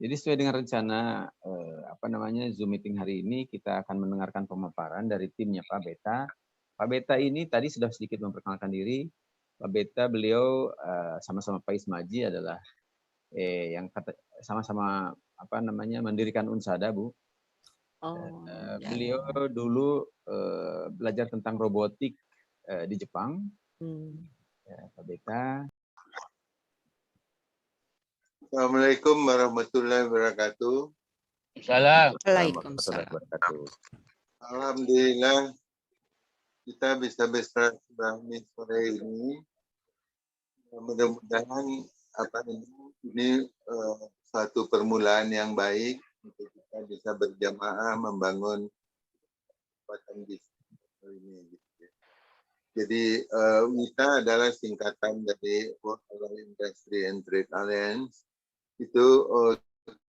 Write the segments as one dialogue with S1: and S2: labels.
S1: Jadi sesuai dengan rencana Zoom meeting hari ini kita akan mendengarkan pemaparan dari timnya Pak Beta. Pak Beta ini tadi sudah sedikit memperkenalkan diri. Pak Beta beliau sama-sama Pak Ismaji adalah yang sama-sama mendirikan Unsada, Bu. Beliau dulu belajar tentang robotik di Jepang. Ya, Pak Beta.
S2: Assalamualaikum warahmatullahi wabarakatuh.
S3: Waalaikumsalam.
S2: Alhamdulillah kita bisa bersilaturahmi sore ini. Mudah-mudahan ini satu permulaan yang baik untuk kita bisa berjamaah membangun kekuatan bisnis ini. Jadi WITA adalah singkatan dari World Industry and Trade Alliance. Itu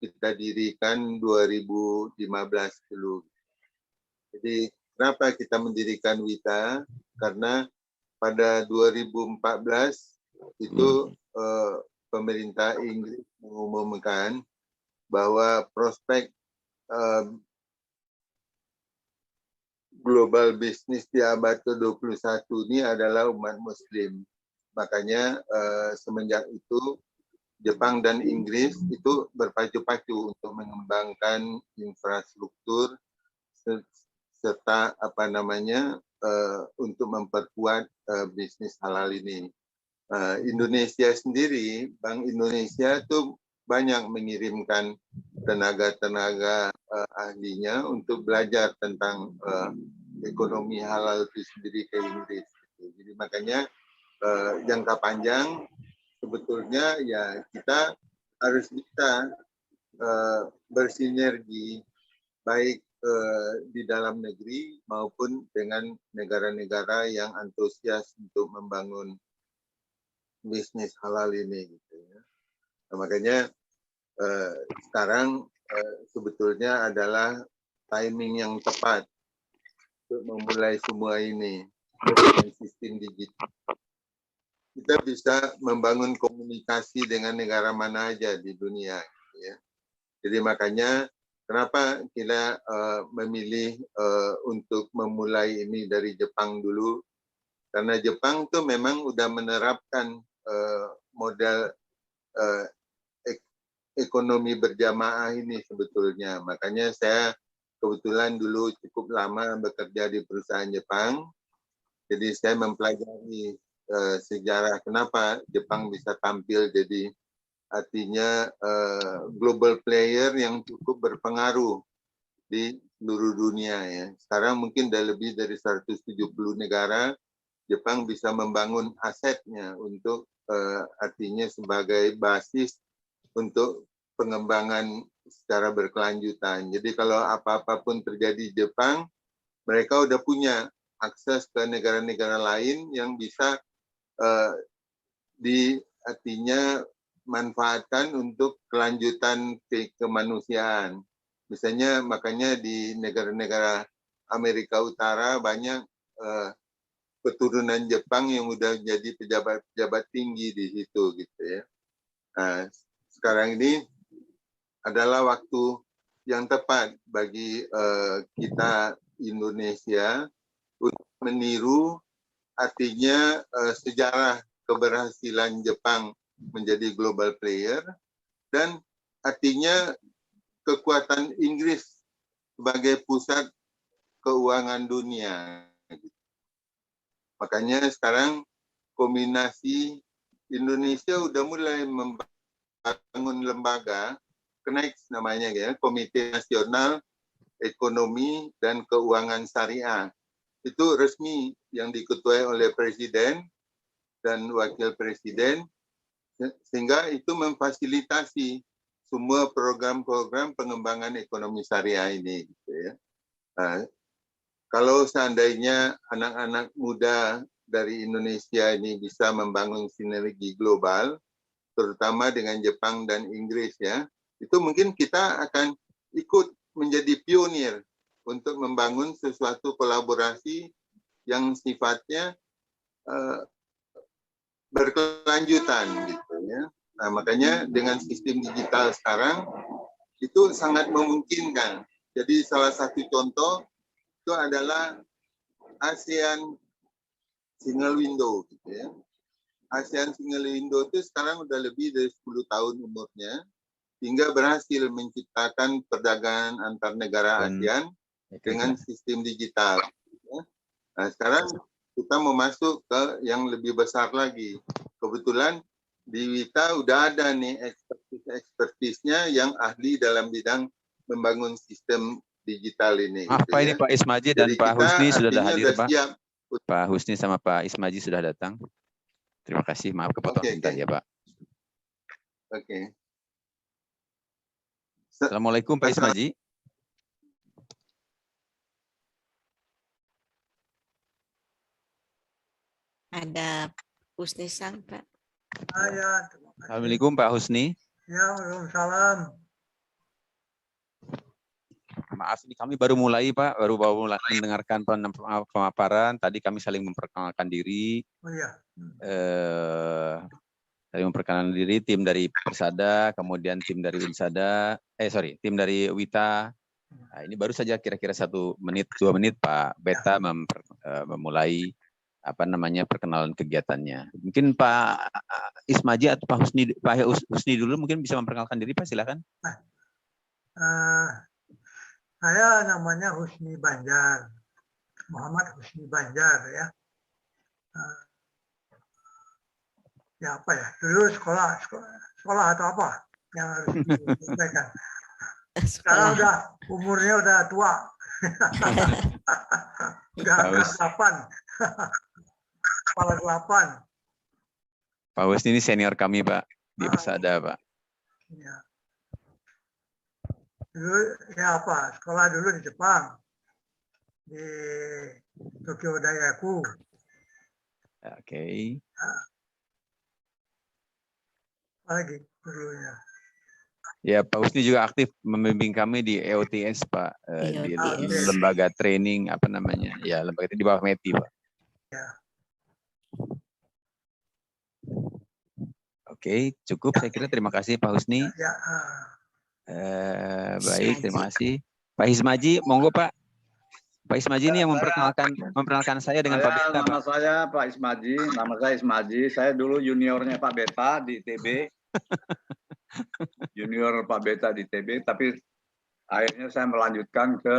S2: kita dirikan 2015 dulu. Jadi kenapa kita mendirikan WITA? Karena pada 2014 itu pemerintah Inggris mengumumkan bahwa prospek global bisnis di abad ke-21 ini adalah umat Muslim. Makanya semenjak itu Jepang dan Inggris itu berpacu-pacu untuk mengembangkan infrastruktur serta untuk memperkuat bisnis halal ini. Indonesia sendiri, Bank Indonesia itu banyak mengirimkan tenaga-tenaga ahlinya untuk belajar tentang ekonomi halal itu sendiri ke Inggris. Jadi makanya jangka panjang sebetulnya ya kita harus bisa bersinergi baik di dalam negeri maupun dengan negara-negara yang antusias untuk membangun bisnis halal ini gitu ya. Nah, makanya sekarang sebetulnya adalah timing yang tepat untuk memulai semua ini dengan sistem digital. Kita bisa membangun komunikasi dengan negara mana aja di dunia. Ya. Jadi makanya kenapa kita memilih untuk memulai ini dari Jepang dulu? Karena Jepang tuh memang udah menerapkan model ekonomi berjamaah ini sebetulnya. Makanya saya kebetulan dulu cukup lama bekerja di perusahaan Jepang. Jadi saya mempelajari sejarah kenapa Jepang bisa tampil jadi artinya global player yang cukup berpengaruh di seluruh dunia ya. Sekarang mungkin ada lebih dari 170 negara Jepang bisa membangun asetnya untuk artinya sebagai basis untuk pengembangan secara berkelanjutan. Jadi kalau apa-apa pun terjadi di Jepang, mereka udah punya akses ke negara-negara lain yang bisa artinya manfaatkan untuk kelanjutan kemanusiaan. Misalnya makanya di negara-negara Amerika Utara banyak keturunan Jepang yang udah jadi pejabat-pejabat tinggi di situ gitu ya. Nah, sekarang ini adalah waktu yang tepat bagi kita Indonesia untuk meniru artinya sejarah keberhasilan Jepang menjadi global player dan artinya kekuatan Inggris sebagai pusat keuangan dunia. Makanya sekarang kombinasi Indonesia udah mulai membangun lembaga KNEX namanya ya, Komite Nasional Ekonomi dan Keuangan Syariah. Itu resmi yang diketuai oleh Presiden dan Wakil Presiden, sehingga itu memfasilitasi semua program-program pengembangan ekonomi syariah ini. Gitu ya. Nah, kalau seandainya anak-anak muda dari Indonesia ini bisa membangun sinergi global, terutama dengan Jepang dan Inggris ya, itu mungkin kita akan ikut menjadi pionir untuk membangun sesuatu kolaborasi yang sifatnya berkelanjutan gitu ya. Nah, makanya dengan sistem digital sekarang itu sangat memungkinkan. Jadi salah satu contoh itu adalah ASEAN Single Window, gitu ya. ASEAN Single Window itu sekarang udah lebih dari 10 tahun umurnya, hingga berhasil menciptakan perdagangan antar negara ASEAN dengan sistem digital. Nah, sekarang kita mau masuk ke yang lebih besar lagi. Kebetulan di Wita udah ada nih ekspertisnya yang ahli dalam bidang membangun sistem digital ini.
S1: Apa
S2: gitu
S1: ini
S2: ya.
S1: Pak Ismaji dan
S2: Jadi
S1: Pak
S2: kita
S1: Husni sudah
S2: artinya
S1: hadir,
S2: udah
S1: Pak?
S2: siap.
S1: Pak Husni sama Pak Ismaji sudah datang. Terima kasih, maaf kepotong sebentar ya Pak.
S2: Oke.
S1: Assalamualaikum Pak Ismaji.
S3: Ada Husni Sang, Pak.
S1: Assalamualaikum Pak Husni.
S4: Ya, waalaikumsalam.
S1: Maaf, ini kami baru mulai Pak, baru mulai mendengarkan pemaparan. Tadi kami saling memperkenalkan diri.
S4: Oh iya.
S1: Saling memperkenalkan diri, tim dari Persada, kemudian tim dari Winsada, tim dari Wita. Nah, ini baru saja kira-kira 1 menit, 2 menit Pak Beta memulai perkenalan kegiatannya. Mungkin Pak Ismaji atau Pak Husni dulu mungkin bisa memperkenalkan diri Pak, silakan.
S4: Saya namanya Husni Banjar, Muhammad Husni Banjar ya. Ya apa ya? Dulu sekolah atau apa yang harus disampaikan? Sekarang umurnya udah tua. Udah angkat 8. Kepala 8.
S1: Pak Husni ini senior kami Pak di Persada Pak.
S4: Ya. Dulu ya apa? Sekolah dulu di Jepang, di Tokyo Daigaku.
S1: Oke.
S4: Apa lagi dulunya?
S1: Ya, Pak Husni juga aktif membimbing kami di EOTS Pak, di lembaga training ya lembaga itu di bawah METI Pak.
S4: Ya.
S1: Oke, cukup saya kira. Terima kasih Pak Husni.
S4: Ya.
S1: Baik, terima kasih. Pak Ismaji, monggo Pak. Pak Ismaji ini yang memperkenalkan saya dengan Pak Beta.
S5: Nama saya Pak Ismaji, saya dulu juniornya Pak Beta di ITB. Junior Pak Beta di ITB, tapi akhirnya saya melanjutkan ke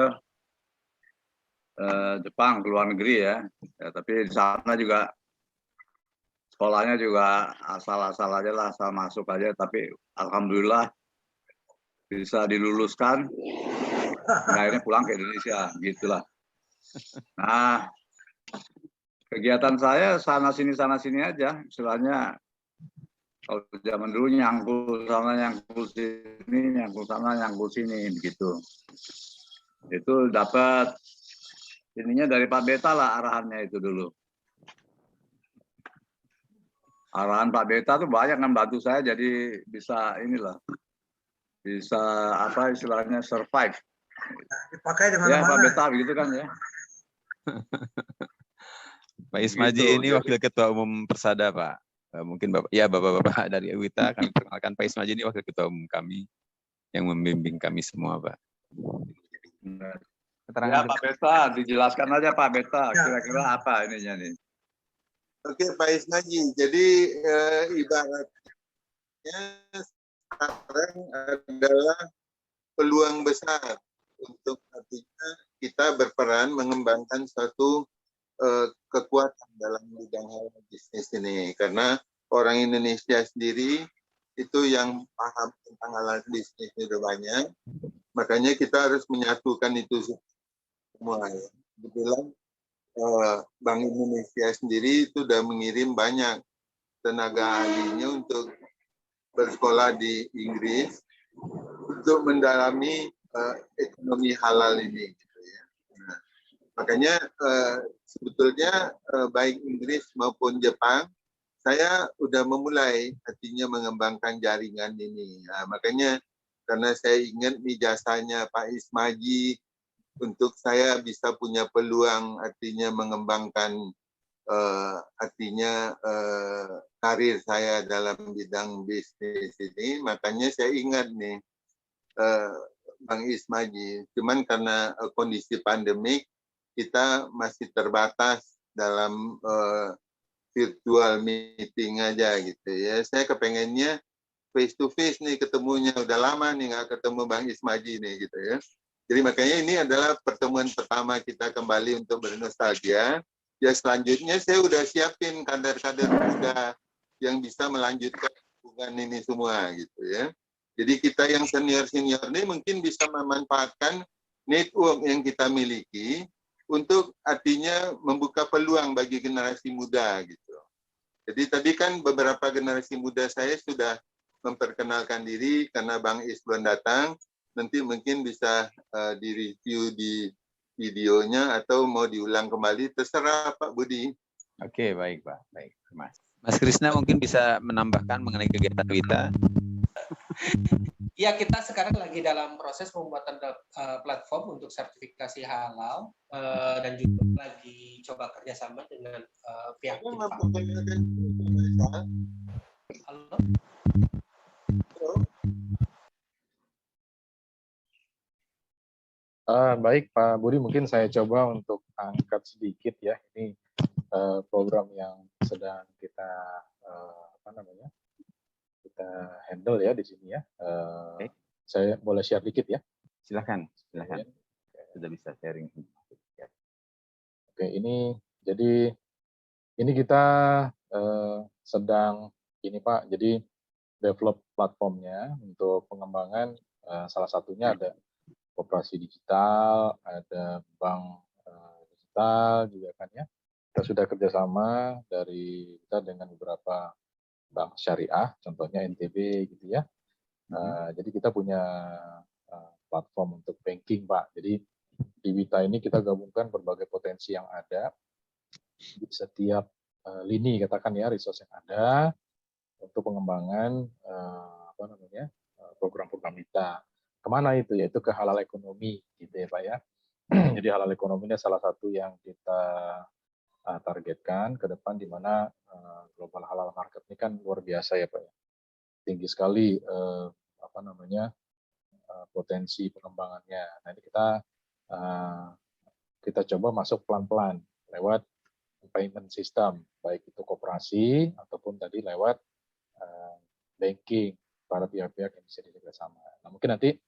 S5: Jepang, ke luar negeri ya. Tapi di sana juga sekolahnya juga asal-asal aja lah, asal masuk aja. Tapi alhamdulillah bisa diluluskan. Dan akhirnya pulang ke Indonesia, gitulah. Nah, kegiatan saya sana sini aja, istilahnya. Kalau zaman dulu nyangkul sana, nyangkul sini, nyangkul sana, nyangkul sini, begitu. Itu dapat ininya dari Pak Beta lah arahannya itu dulu. Arahan Pak Beta tuh banyak kan bantu saya jadi bisa inilah, bisa apa istilahnya survive.
S4: Dipakai di
S5: Ya
S4: mana-mana.
S5: Pak Beta begitu kan ya.
S1: Pak Ismaji ini Wakil Ketua Umum Persada Pak. Mungkin Bapak-Bapak dari Wita, kami perkenalkan Pak Ismaji ini Wakil Ketua Umum kami yang membimbing kami semua Pak.
S5: Ya Pak Beta, dijelaskan aja Pak Beta, kira-kira apa ininya nih.
S2: Oke Pak Ismaji, jadi ibaratnya sekarang adalah peluang besar untuk artinya kita berperan mengembangkan suatu kekuatan dalam bidang hal bisnis ini, karena orang Indonesia sendiri itu yang paham tentang hal bisnis itu banyak, makanya kita harus menyatukan itu semua. Kebetulan Bank Indonesia sendiri itu sudah mengirim banyak tenaga ahlinya untuk bersekolah di Inggris untuk mendalami ekonomi halal ini. Makanya sebetulnya baik Inggris maupun Jepang, saya sudah memulai artinya mengembangkan jaringan ini. Nah, makanya karena saya ingat nih jasanya Pak Ismaji untuk saya bisa punya peluang artinya mengembangkan artinya karir saya dalam bidang bisnis ini, makanya saya ingat nih Bang Ismaji. Cuman karena kondisi pandemik kita masih terbatas dalam virtual meeting aja gitu ya. Saya kepengennya face to face nih ketemunya, udah lama nih nggak ketemu Bang Ismaji nih gitu ya. Jadi makanya ini adalah pertemuan pertama kita kembali untuk bernostalgia. Ya selanjutnya saya udah siapin kader-kader muda yang bisa melanjutkan hubungan ini semua gitu ya. Jadi kita yang senior-senior ini mungkin bisa memanfaatkan network yang kita miliki untuk artinya membuka peluang bagi generasi muda gitu. Jadi tadi kan beberapa generasi muda saya sudah memperkenalkan diri karena Bang Is belum datang. Nanti mungkin bisa direview di videonya atau mau diulang kembali, terserah Pak Budi.
S1: Oke, baik Pak. Baik, Mas. Mas Krisna mungkin bisa menambahkan mengenai kegiatan Wita.
S6: Ya, kita sekarang lagi dalam proses pembuatan platform untuk sertifikasi halal dan juga lagi coba kerjasama dengan pihak Jepang. Halo?
S7: Baik Pak Budi, mungkin saya coba untuk angkat sedikit ya. Ini program yang sedang kita kita handle ya di sini ya. Saya boleh share dikit ya?
S1: Silakan. Sudah bisa sharing.
S7: Oke, ini jadi ini kita sedang ini Pak. Jadi develop platformnya untuk pengembangan, salah satunya ada koperasi digital, ada bank digital juga kan ya. Kita sudah kerjasama dari kita dengan beberapa bank syariah, contohnya NTB gitu ya. Jadi kita punya platform untuk banking Pak. Jadi di Wita ini kita gabungkan berbagai potensi yang ada di setiap lini katakan ya, resource yang ada untuk pengembangan program-program Wita. Kemana itu? Yaitu ke halal ekonomi gitu ya Pak ya. Jadi halal ekonomi ini salah satu yang kita targetkan ke depan, di mana global halal market ini kan luar biasa ya Pak ya. Tinggi sekali potensi pengembangannya. Nah ini kita coba masuk pelan-pelan lewat payment system, baik itu koperasi ataupun tadi lewat banking, para pihak-pihak yang bisa bekerjasama. Nah mungkin nanti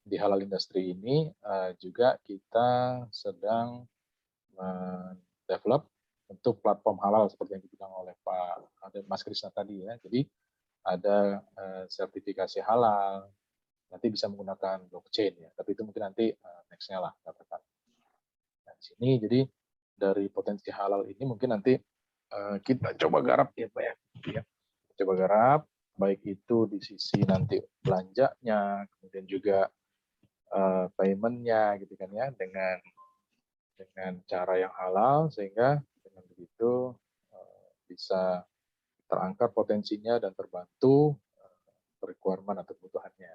S7: di halal industri ini juga kita sedang develop untuk platform halal seperti yang dibilang oleh Mas Krisna tadi ya. Jadi ada sertifikasi halal, nanti bisa menggunakan blockchain ya. Tapi itu mungkin nanti next-nya lah katakan. Nah, di sini jadi dari potensi halal ini mungkin nanti kita coba garap ya Pak ya. Coba garap, baik itu di sisi nanti belanjanya, kemudian juga payment-nya gitu kan ya, dengan cara yang halal, sehingga dengan begitu bisa terangkat potensinya dan terbantu requirement atau kebutuhannya.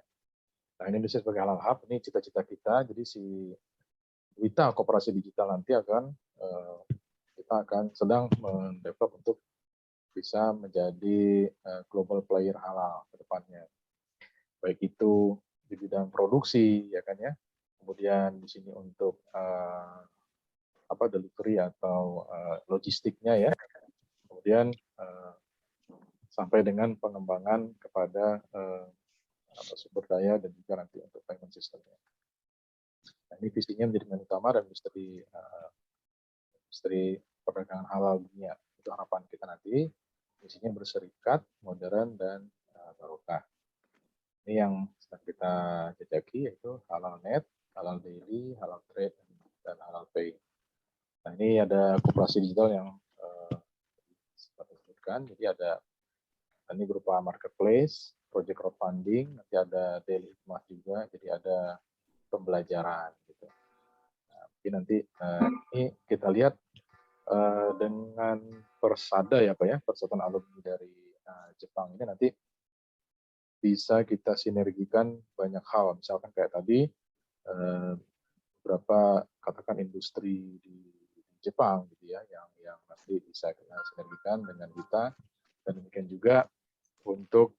S7: Nah ini Indonesia sebagai halal hub, ini cita-cita kita. Jadi si Wita Koperasi Digital nanti kita akan sedang mendevelop untuk bisa menjadi global player halal ke depannya. Baik itu di bidang produksi ya kan ya, kemudian di sini untuk delivery atau logistiknya ya, kemudian sampai dengan pengembangan kepada sumber daya dan juga nanti untuk payment systemnya. Nah, ini visinya menjadi yang utama dan industri perdagangan halal dunia. Itu harapan kita nanti, visinya berserikat, modern dan barokah. Ini yang sedang kita jajaki, yaitu halal net, halal daily, halal trade, dan halal pay. Nah ini ada koperasi digital yang seperti disebutkan, jadi ada ini berupa marketplace, project crowdfunding, nanti ada daily hikmah juga, jadi ada pembelajaran gitu. Nah, mungkin nanti ini kita lihat dengan Persada ya Pak ya, Persatuan Alumni dari Jepang ini nanti bisa kita sinergikan banyak hal, misalkan kayak tadi beberapa katakan industri di Jepang gitu ya, yang nanti bisa kita sinergikan dengan kita, dan demikian juga untuk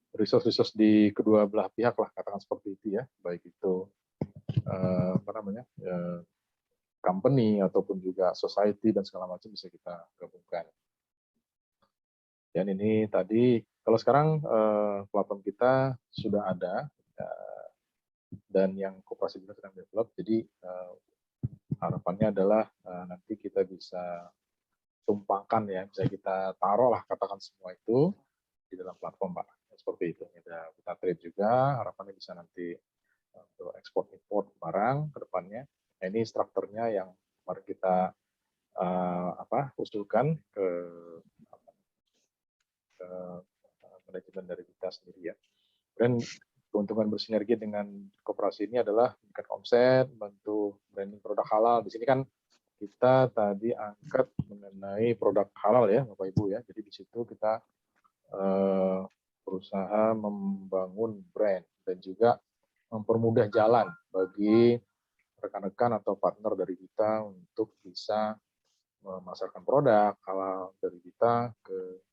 S7: resource-resource di kedua belah pihak lah, katakan seperti itu ya, baik itu company ataupun juga society dan segala macam bisa kita gabungkan. Dan ini tadi, kalau sekarang platform kita sudah ada dan yang koperasi juga sedang develop, jadi harapannya adalah nanti kita bisa tumpangkan ya, bisa kita taruh lah katakan semua itu di dalam platform Pak. Seperti itu. Ada kita trade juga, harapannya bisa nanti untuk ekspor import barang ke depannya. Nah, ini strukturnya yang mari kita usulkan ke manajemen dari kita sendiri ya. Dan keuntungan bersinergi dengan koperasi ini adalah meningkat omset, membantu branding produk halal. Di sini kan kita tadi angkat mengenai produk halal ya Bapak Ibu ya. Jadi di situ kita berusaha membangun brand dan juga mempermudah jalan bagi rekan-rekan atau partner dari kita untuk bisa memasarkan produk halal dari kita ke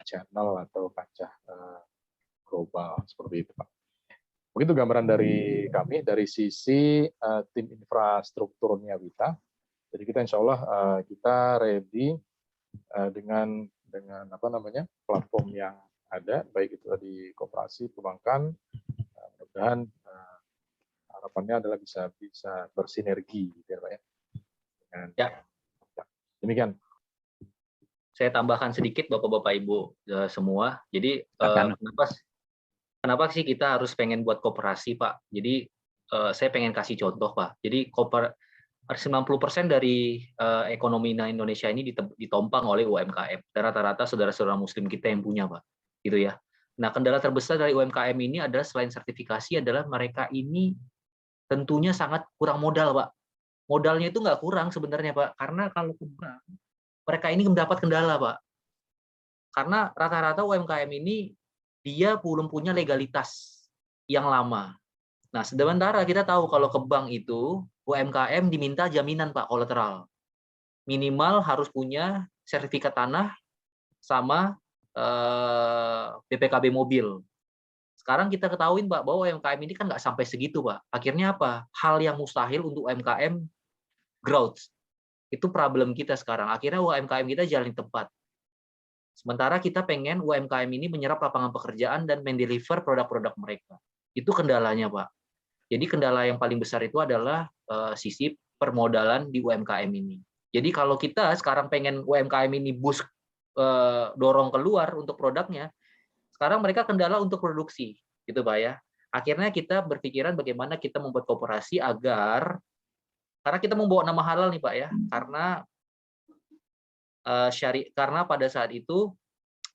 S7: channel atau kancah global seperti itu Pak. Begitu gambaran dari kami dari sisi tim infrastrukturnya Wita. Jadi kita insya Allah kita ready dengan platform yang ada, baik itu di koperasi, perbankan, mudah-mudahan harapannya adalah bisa bersinergi, gitu ya Pak ya.
S8: Ya.
S7: Demikian.
S8: Saya tambahkan sedikit Bapak-Bapak Ibu semua. Jadi kenapa sih kita harus pengen buat koperasi Pak? Jadi saya pengen kasih contoh Pak. Jadi 90% dari ekonomi Indonesia ini ditompang oleh UMKM. Dan rata-rata saudara-saudara Muslim kita yang punya Pak. Gitu ya. Nah, kendala terbesar dari UMKM ini adalah selain sertifikasi adalah mereka ini tentunya sangat kurang modal Pak. Modalnya itu nggak kurang sebenarnya Pak. Karena kalau ke bank mereka ini mendapat kendala, Pak. Karena rata-rata UMKM ini dia belum punya legalitas yang lama. Nah, sementara kita tahu kalau ke bank itu UMKM diminta jaminan, Pak, kolateral. Minimal harus punya sertifikat tanah sama BPKB mobil. Sekarang kita ketahuin, Pak, bahwa UMKM ini kan nggak sampai segitu, Pak. Akhirnya apa? Hal yang mustahil untuk UMKM growth. Itu problem kita sekarang. Akhirnya UMKM kita jalan tepat. Sementara kita pengen UMKM ini menyerap lapangan pekerjaan dan mendeliver produk-produk mereka. Itu kendalanya, Pak. Jadi kendala yang paling besar itu adalah sisi permodalan di UMKM ini. Jadi kalau kita sekarang pengen UMKM ini boost, dorong keluar untuk produknya, sekarang mereka kendala untuk produksi, gitu Pak ya. Akhirnya kita berpikiran bagaimana kita membuat koperasi agar karena kita membawa nama halal nih Pak ya, karena pada saat itu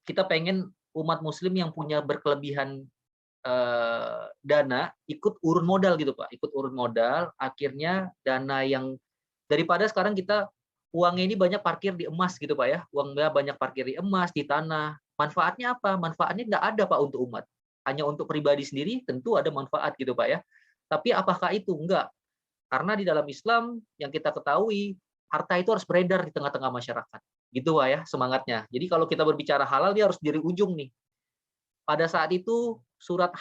S8: kita pengen umat Muslim yang punya berkelebihan dana ikut urun modal gitu Pak, ikut urun modal, akhirnya dana yang daripada sekarang kita uangnya ini banyak parkir di emas gitu Pak ya, uangnya banyak parkir di emas, di tanah, manfaatnya apa? Manfaatnya nggak ada Pak untuk umat, hanya untuk pribadi sendiri tentu ada manfaat gitu Pak ya, tapi apakah itu? Enggak. Karena di dalam Islam yang kita ketahui harta itu harus beredar di tengah-tengah masyarakat, gitu Pak ya semangatnya. Jadi kalau kita berbicara halal dia harus dari ujung nih. Pada saat itu surat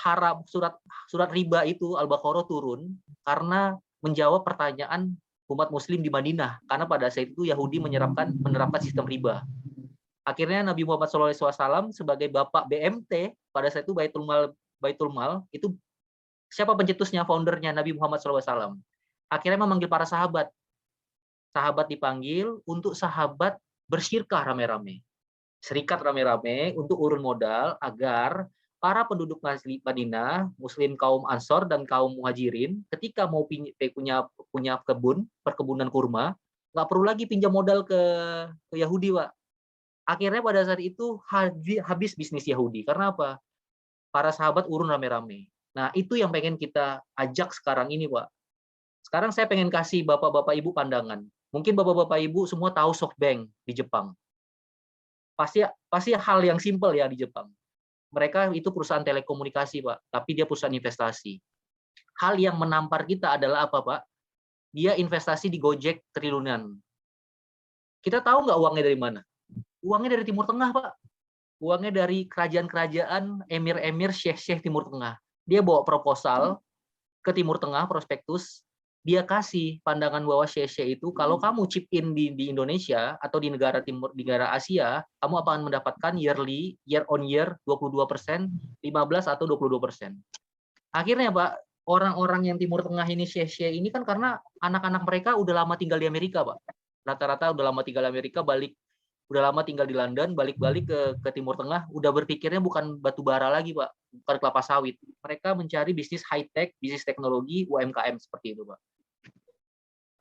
S8: riba itu Al-Baqarah turun karena menjawab pertanyaan umat Muslim di Madinah. Karena pada saat itu Yahudi menerapkan sistem riba. Akhirnya Nabi Muhammad SAW sebagai bapak BMT pada saat itu Baitul Mal itu siapa pencetusnya, foundernya Nabi Muhammad SAW. Akhirnya memanggil para sahabat. Sahabat dipanggil untuk sahabat bersyirkah rame-rame. Serikat rame-rame untuk urun modal agar para penduduk Madinah, Muslim kaum Ansor dan kaum Muhajirin, ketika mau punya perkebunan kurma, nggak perlu lagi pinjam modal ke Yahudi, Pak. Akhirnya pada saat itu habis bisnis Yahudi. Karena apa? Para sahabat urun rame-rame. Nah, itu yang pengen kita ajak sekarang ini, Pak. Sekarang saya pengen kasih Bapak-Bapak Ibu pandangan. Mungkin Bapak-Bapak Ibu semua tahu SoftBank di Jepang. Pasti hal yang simpel ya di Jepang. Mereka itu perusahaan telekomunikasi, Pak, tapi dia perusahaan investasi. Hal yang menampar kita adalah apa, Pak? dia investasi di Gojek triliunan. Kita tahu nggak uangnya dari mana? Uangnya dari Timur Tengah, Pak. Uangnya dari kerajaan-kerajaan, emir-emir, syekh-syekh Timur Tengah. Dia bawa proposal ke Timur Tengah, prospektus, dia kasih pandangan bahwa syekh-syekh itu kalau kamu chip in di Indonesia atau di negara timur, di negara Asia, kamu akan mendapatkan year on year 22%, 15 atau 22%. Akhirnya Pak, orang-orang yang Timur Tengah ini syekh-syekh ini kan karena anak-anak mereka udah lama tinggal di Amerika, Pak. Rata-rata udah lama tinggal di Amerika, udah lama tinggal di London, balik-balik ke Timur Tengah, udah berpikirnya bukan batu bara lagi, Pak, bukan kelapa sawit. Mereka mencari bisnis high-tech, bisnis teknologi, UMKM seperti itu, Pak.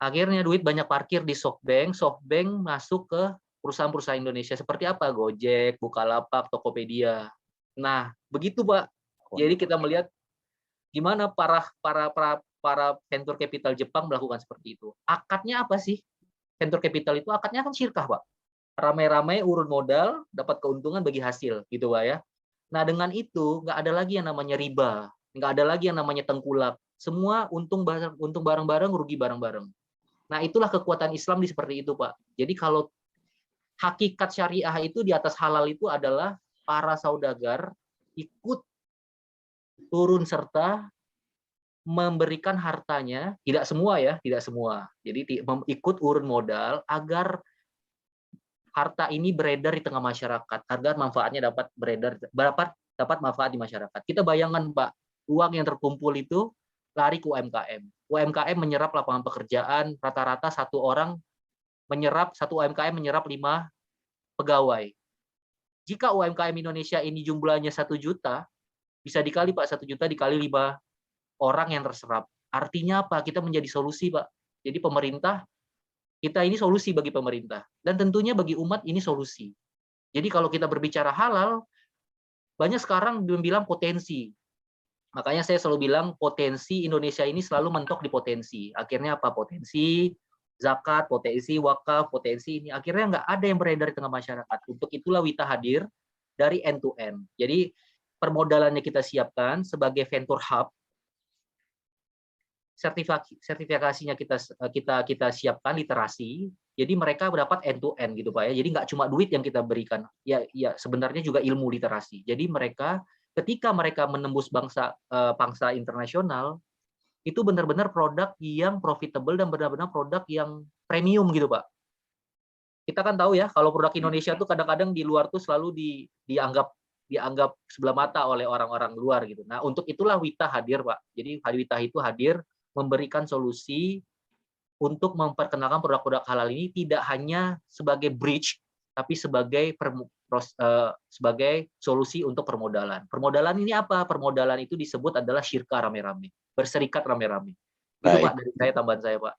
S8: Akhirnya duit banyak parkir di SoftBank masuk ke perusahaan-perusahaan Indonesia seperti apa? Gojek, Bukalapak, Tokopedia. Nah, begitu, Pak. Jadi kita melihat gimana para venture capital Jepang melakukan seperti itu. Akadnya apa sih? Venture capital itu akadnya kan syirkah, Pak. Ramai-ramai urun modal, dapat keuntungan bagi hasil, gitu Pak ya. Nah, dengan itu nggak ada lagi yang namanya riba, nggak ada lagi yang namanya tengkulak. Semua untung bareng-bareng, rugi bareng-bareng. Nah, itulah kekuatan Islam di seperti itu, Pak. Jadi kalau hakikat syariah itu di atas halal itu adalah para saudagar ikut turun serta memberikan hartanya, tidak semua ya, tidak semua. Jadi ikut urun modal agar harta ini beredar di tengah masyarakat, agar manfaatnya dapat dapat manfaat di masyarakat. Kita bayangkan Pak, uang yang terkumpul itu lari ke UMKM. UMKM menyerap lapangan pekerjaan, rata-rata satu UMKM menyerap 5 pegawai. Jika UMKM Indonesia ini jumlahnya 1 juta, bisa dikali Pak, 1 juta dikali 5 orang yang terserap. Artinya apa? Kita menjadi solusi Pak. Jadi pemerintah, kita ini solusi bagi pemerintah. Dan tentunya bagi umat ini solusi. Jadi kalau kita berbicara halal, banyak sekarang bilang potensi. Makanya saya selalu bilang potensi Indonesia ini selalu mentok di potensi. Akhirnya apa? Potensi zakat, potensi wakaf, potensi ini. Akhirnya nggak ada yang beredar di tengah masyarakat. Untuk itulah Wita hadir dari end to end. Jadi permodalannya kita siapkan sebagai venture hub. Sertifikasinya kita siapkan literasi, jadi mereka mendapat end to end gitu Pak ya. Jadi nggak cuma duit yang kita berikan, ya sebenarnya juga ilmu literasi. Jadi mereka ketika mereka menembus pangsa internasional itu benar-benar produk yang profitable dan benar-benar produk yang premium gitu Pak. Kita kan tahu ya kalau produk Indonesia tuh kadang-kadang di luar tuh selalu dianggap sebelah mata oleh orang-orang luar gitu. Nah untuk itulah Wita hadir Pak. Jadi Wita itu hadir memberikan solusi untuk memperkenalkan produk-produk halal ini tidak hanya sebagai bridge, tapi sebagai solusi untuk permodalan. Permodalan ini apa? Permodalan itu disebut adalah syirka rame-rame, berserikat rame-rame. Itu Pak dari saya, tambahan saya Pak.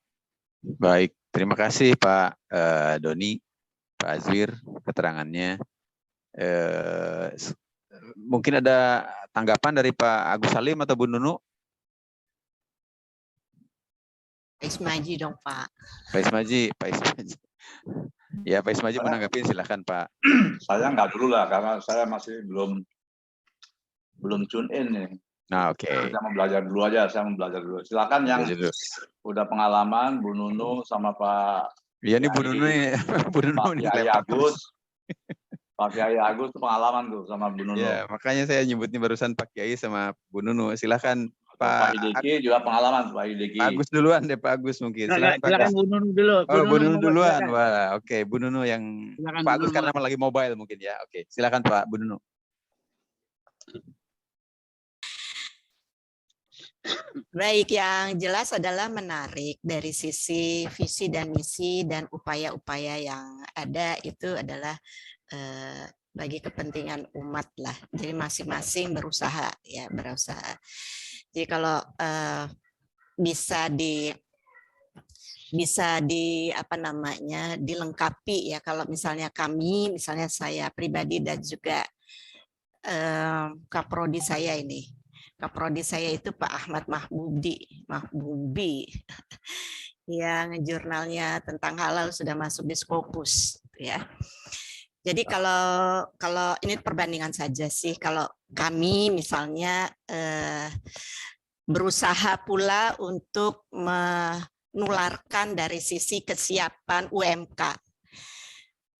S1: Baik, terima kasih Pak Doni, Pak Azwir keterangannya. Mungkin ada tanggapan dari Pak Agus Salim atau Bu Nunu?
S3: Pak Ismaji dong Pak.
S1: Pak Ismaji. Ya Pak Ismaji menanggapi, silakan Pak.
S5: Saya nggak dulu lah karena saya masih belum tune in nih.
S1: Nah oke.
S5: Saya mau belajar dulu aja, Silakan yang udah pengalaman, Bu Nunu sama Pak.
S1: Iya nih Bu Nunu nih.
S5: Pak Kiai Agus. Pak Kiai Agus tuh pengalaman tuh sama Bu Nunu.
S1: Ya makanya saya nyebutnya barusan Pak Kiai sama Bu Nunu. Silakan.
S5: Pak Hideki juga pengalaman, Pak Hideki.
S1: Pak Agus duluan deh, Pak Agus mungkin.
S9: Silakan Bu Nunu dulu.
S1: Oh, Bu Nunu duluan. Wah, oke. Bu Nunu yang silakan, Pak Agus karena lagi mobile mungkin ya. Oke, silakan Pak Bu Nunu.
S3: Baik, yang jelas adalah menarik dari sisi visi dan misi dan upaya-upaya yang ada itu adalah bagi kepentingan umat lah. Jadi masing-masing berusaha. Jadi kalau bisa dilengkapi ya, kalau misalnya saya pribadi dan juga kaprodi saya itu Pak Ahmad Mahbubi yang jurnalnya tentang halal sudah masuk di Scopus ya. Jadi kalau ini perbandingan saja sih, kalau kami misalnya berusaha pula untuk menularkan dari sisi kesiapan UMK.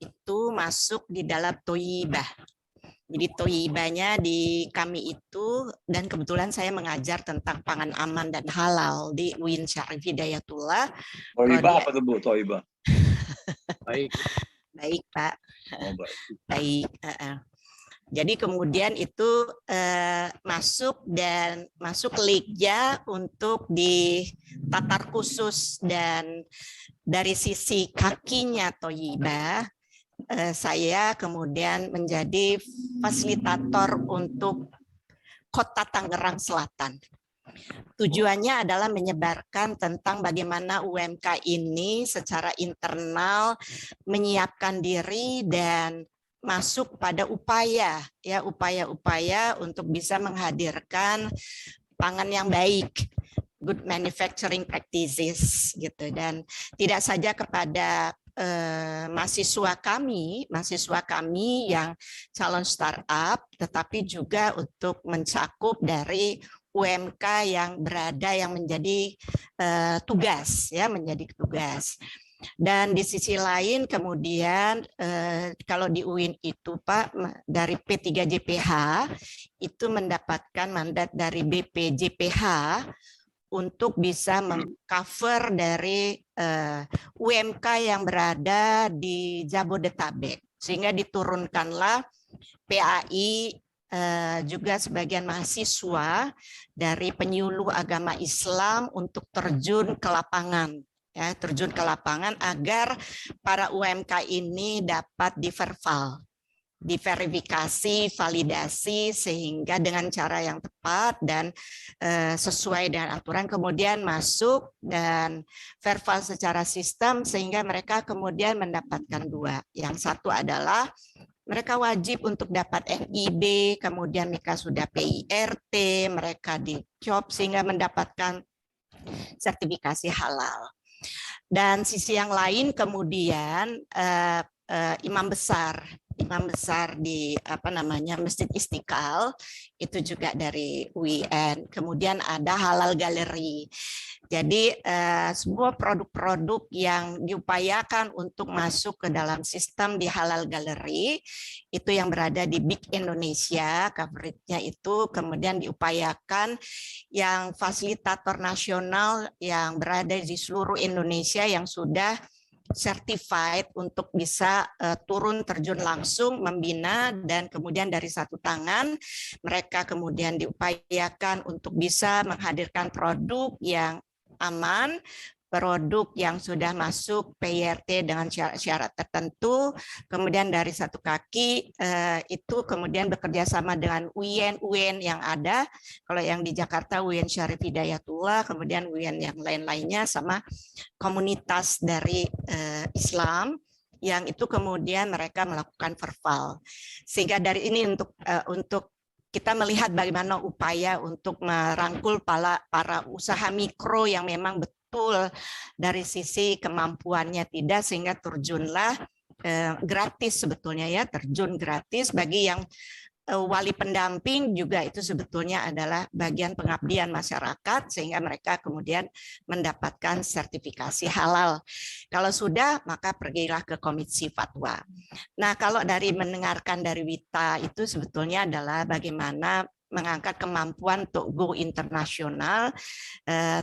S3: Itu masuk di dalam Thayyibah. Jadi Thayyibahnya di kami itu, dan kebetulan saya mengajar tentang pangan aman dan halal di UIN Syarif Hidayatullah.
S5: Thayyibah apa tuh Bu? Thayyibah.
S7: Baik.
S3: Baik Pak.
S5: Oh, baik.
S3: Baik. Jadi kemudian itu masuk Ligja untuk ditatar khusus, dan dari sisi kakinya Thayyibah, saya kemudian menjadi fasilitator untuk Kota Tangerang Selatan. Tujuannya adalah menyebarkan tentang bagaimana UMK ini secara internal menyiapkan diri dan masuk pada upaya untuk bisa menghadirkan pangan yang baik, good manufacturing practices gitu, dan tidak saja kepada mahasiswa kami yang calon startup, tetapi juga untuk mencakup dari UMK yang menjadi tugas. Dan di sisi lain kemudian kalau di UIN itu Pak, dari P3JPH itu mendapatkan mandat dari BPJPH untuk bisa mengcover dari UMK yang berada di Jabodetabek, sehingga diturunkanlah PAI juga sebagian mahasiswa dari penyuluh agama Islam untuk terjun ke lapangan, agar para UMK ini dapat diverifikasi, validasi, sehingga dengan cara yang tepat dan sesuai dengan aturan kemudian masuk dan verval secara sistem, sehingga mereka kemudian mendapatkan dua. Yang satu adalah mereka wajib untuk dapat NIB, kemudian mereka sudah PIRT, mereka dicop sehingga mendapatkan sertifikasi halal. Dan sisi yang lain kemudian imam besar di Masjid Istiqlal itu juga dari UIN. Kemudian ada halal galeri. Jadi semua produk-produk yang diupayakan untuk masuk ke dalam sistem di halal galeri itu yang berada di Big Indonesia, coverage-nya itu kemudian diupayakan yang fasilitator nasional yang berada di seluruh Indonesia yang sudah certified untuk bisa turun terjun langsung membina, dan kemudian dari satu tangan mereka kemudian diupayakan untuk bisa menghadirkan produk yang aman, produk yang sudah masuk PIRT dengan syarat tertentu, kemudian dari satu kaki itu kemudian bekerja sama dengan UIN yang ada, kalau yang di Jakarta UIN Syarif Hidayatullah, kemudian UIN yang lain-lainnya sama komunitas dari Islam, yang itu kemudian mereka melakukan verval. Sehingga dari ini untuk kita melihat bagaimana upaya untuk merangkul para usaha mikro yang memang betul dari sisi kemampuannya tidak, sehingga terjunlah gratis sebetulnya terjun gratis bagi yang wali pendamping juga, itu sebetulnya adalah bagian pengabdian masyarakat, sehingga mereka kemudian mendapatkan sertifikasi halal. Kalau sudah, maka pergilah ke komisi fatwa. Nah, kalau dari mendengarkan dari Wita itu sebetulnya adalah bagaimana mengangkat kemampuan untuk go internasional,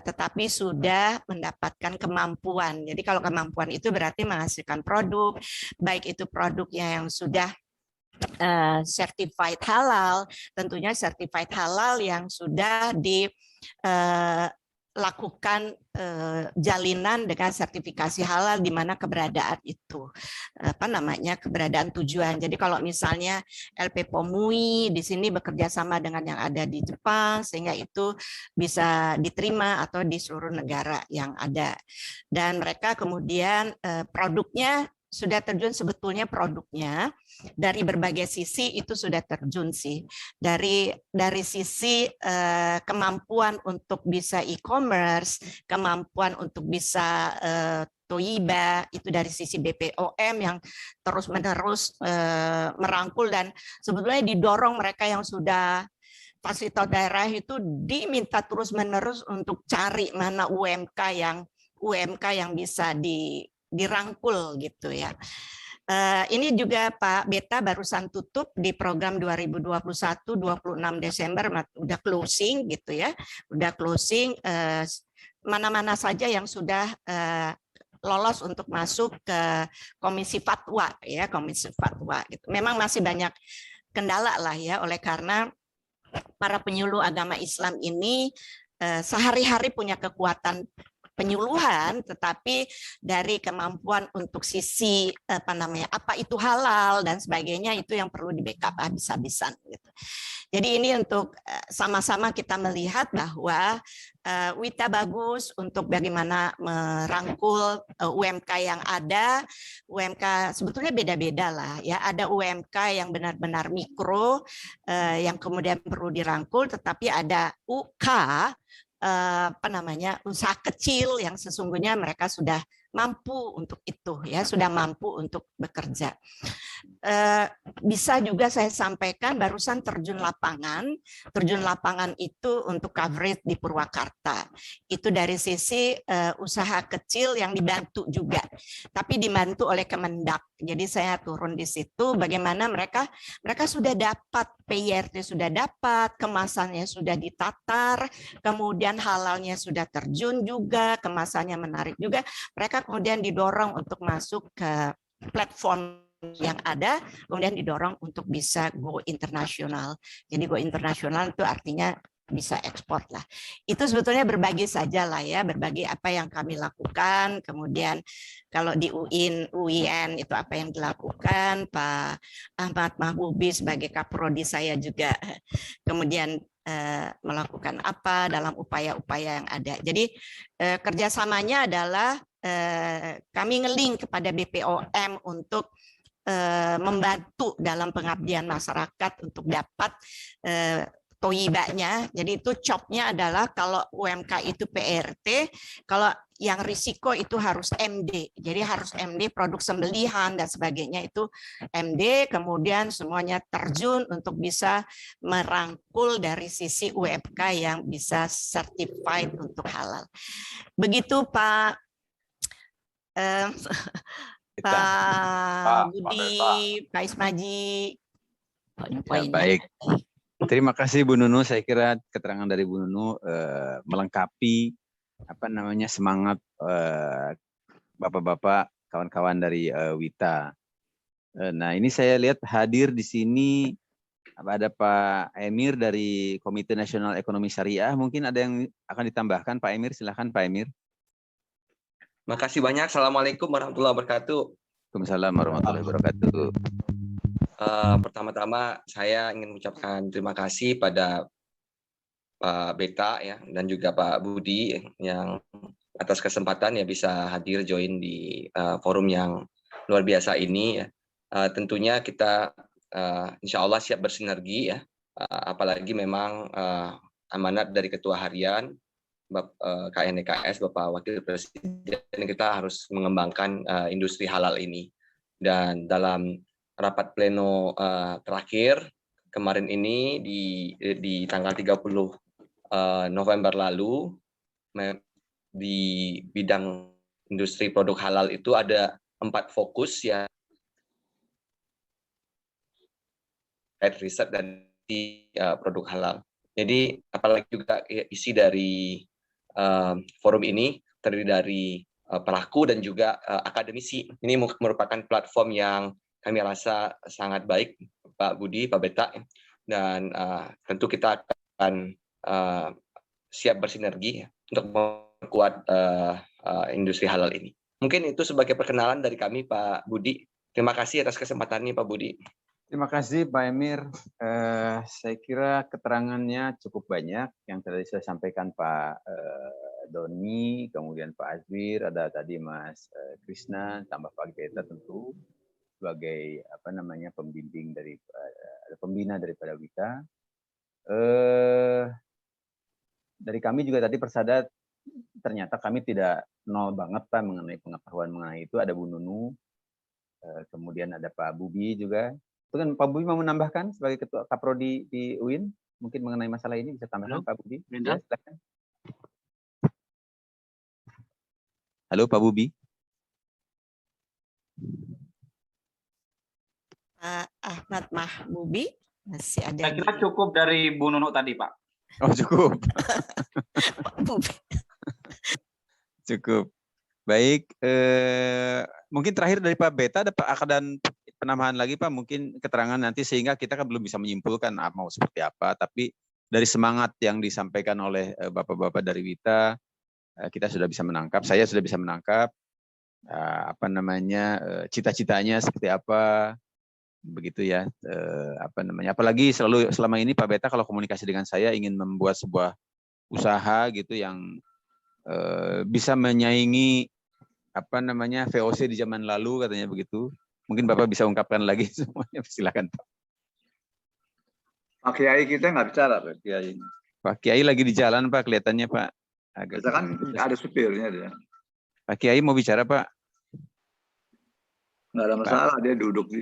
S3: tetapi sudah mendapatkan kemampuan. Jadi kalau kemampuan itu berarti menghasilkan produk, baik itu produknya yang sudah certified halal, tentunya certified halal yang sudah dilakukan jalinan dengan sertifikasi halal di mana keberadaan itu keberadaan tujuan. Jadi kalau misalnya LP POMUI di sini bekerja sama dengan yang ada di Jepang, sehingga itu bisa diterima atau di seluruh negara yang ada, dan mereka kemudian produknya sudah terjun, sebetulnya produknya dari berbagai sisi itu sudah terjun sih, dari sisi kemampuan untuk bisa e-commerce, kemampuan untuk bisa Thayyibah, itu dari sisi BPOM yang terus-menerus merangkul, dan sebetulnya didorong mereka yang sudah fasilitator daerah itu diminta terus-menerus untuk cari mana UMK yang UMK yang bisa dirangkul gitu ya. Ini juga Pak Beta barusan tutup di program 2021 26 Desember udah closing gitu ya. Udah closing mana-mana saja yang sudah lolos untuk masuk ke komisi fatwa ya, komisi fatwa gitu. Memang masih banyak kendala lah ya, oleh karena para penyuluh agama Islam ini sehari-hari punya kekuatan penyuluhan, tetapi dari kemampuan untuk sisi apa itu halal dan sebagainya itu yang perlu di backup habis-habisan gitu. Jadi ini untuk sama-sama kita melihat bahwa Wita bagus untuk bagaimana merangkul UMK yang ada. UMK sebetulnya beda-beda lah ya. Ada UMK yang benar-benar mikro yang kemudian perlu dirangkul, tetapi ada UK usaha kecil yang sesungguhnya mereka sudah mampu untuk itu ya, sudah mampu untuk bekerja. Bisa juga saya sampaikan barusan terjun lapangan itu untuk coverage di Purwakarta. Itu dari sisi usaha kecil yang dibantu juga, tapi dibantu oleh Kemendak. Jadi saya turun di situ bagaimana mereka sudah dapat PIRT, sudah dapat kemasannya, sudah ditatar, kemudian halalnya sudah terjun juga, kemasannya menarik juga. Mereka kemudian didorong untuk masuk ke platform yang ada, kemudian didorong untuk bisa go internasional. Jadi go internasional itu artinya bisa ekspor lah. Itu sebetulnya berbagi saja lah ya, berbagi apa yang kami lakukan. Kemudian kalau di UIN itu apa yang dilakukan, Pak Ahmad Mahbubi sebagai kaprodi saya juga kemudian melakukan apa dalam upaya-upaya yang ada. Jadi kerjasamanya adalah kami nge-link kepada BPOM untuk membantu dalam pengabdian masyarakat untuk dapat toibanya. Jadi itu chopnya adalah kalau UMK itu PRT, kalau yang risiko itu harus MD. Jadi harus MD produk sembelihan dan sebagainya itu MD, kemudian semuanya terjun untuk bisa merangkul dari sisi UMK yang bisa certified untuk halal. Begitu Pak Pak Budi, Pak Ismaji.
S1: Ya, baik. Terima kasih Bu Nunu. Saya kira keterangan dari Bu Nunu melengkapi semangat bapak-bapak, kawan-kawan dari Wita. Nah, ini saya lihat hadir di sini ada Pak Emir dari Komite Nasional Ekonomi Syariah. Mungkin ada yang akan ditambahkan, Pak Emir. Silakan Pak Emir.
S9: Makasih banyak. Assalamualaikum warahmatullahi wabarakatuh.
S1: Waalaikumsalam warahmatullahi wabarakatuh.
S9: Pertama-tama saya ingin mengucapkan terima kasih pada Pak Beta ya dan juga Pak Budi yang atas kesempatan ya bisa hadir join di forum yang luar biasa ini ya. Tentunya kita insya Allah siap bersinergi ya, apalagi memang amanat dari Ketua Harian KNDKS Bapak Wakil Presiden, kita harus mengembangkan industri halal ini. Dan dalam rapat pleno terakhir kemarin ini di tanggal 30 November lalu di bidang industri produk halal itu ada 4 fokus ya, riset dan produk halal. Jadi apalagi juga isi dari forum ini terdiri dari pelaku dan juga akademisi. Ini merupakan platform yang kami rasa sangat baik, Pak Budi, Pak Beta, dan tentu kita akan siap bersinergi untuk memperkuat industri halal ini. Mungkin itu sebagai perkenalan dari kami, Pak Budi. Terima kasih atas kesempatannya, Pak Budi.
S1: Terima kasih, Pak Emir. Saya kira keterangannya cukup banyak yang tadi saya sampaikan Pak Doni, kemudian Pak Azwir, ada tadi Mas Krishna, tambah Pak Beta tentu sebagai pembimbing dari pembina daripada Wita. Dari kami juga tadi Persada ternyata kami tidak nol banget Pak mengenai pengetahuan mengenai itu. Ada Bu Nunu, kemudian ada Pak Bubi juga. Itu kan Pak Bubi mau menambahkan sebagai Ketua Kaprodi di UIN, mungkin mengenai masalah ini bisa tambahkan Pak Bubi. Ya, silakan. Halo Pak Bubi.
S3: Pak Ahmad Mahbubi masih ada.
S10: Saya kira cukup dari Bu Nunuk tadi, Pak.
S1: Oh cukup.
S3: Pak Bubi.
S1: Cukup. Baik, mungkin terakhir dari Pak Beta ada dan penambahan lagi Pak, mungkin keterangan nanti sehingga kita kan belum bisa menyimpulkan mau seperti apa, tapi dari semangat yang disampaikan oleh Bapak-bapak dari Wita, kita sudah bisa menangkap, saya sudah bisa menangkap cita-citanya seperti apa, begitu ya, apalagi selama ini Pak Beta kalau komunikasi dengan saya ingin membuat sebuah usaha gitu yang bisa menyaingi VOC di zaman lalu katanya begitu. Mungkin Bapak bisa ungkapkan lagi semuanya. Silakan Pak.
S5: Pak Kiai kita nggak bicara Pak Kiai.
S1: Pak Kiai lagi di jalan Pak, kelihatannya Pak.
S5: Kita kan ada supirnya dia.
S1: Pak Kiai mau bicara Pak?
S5: Nggak ada masalah, dia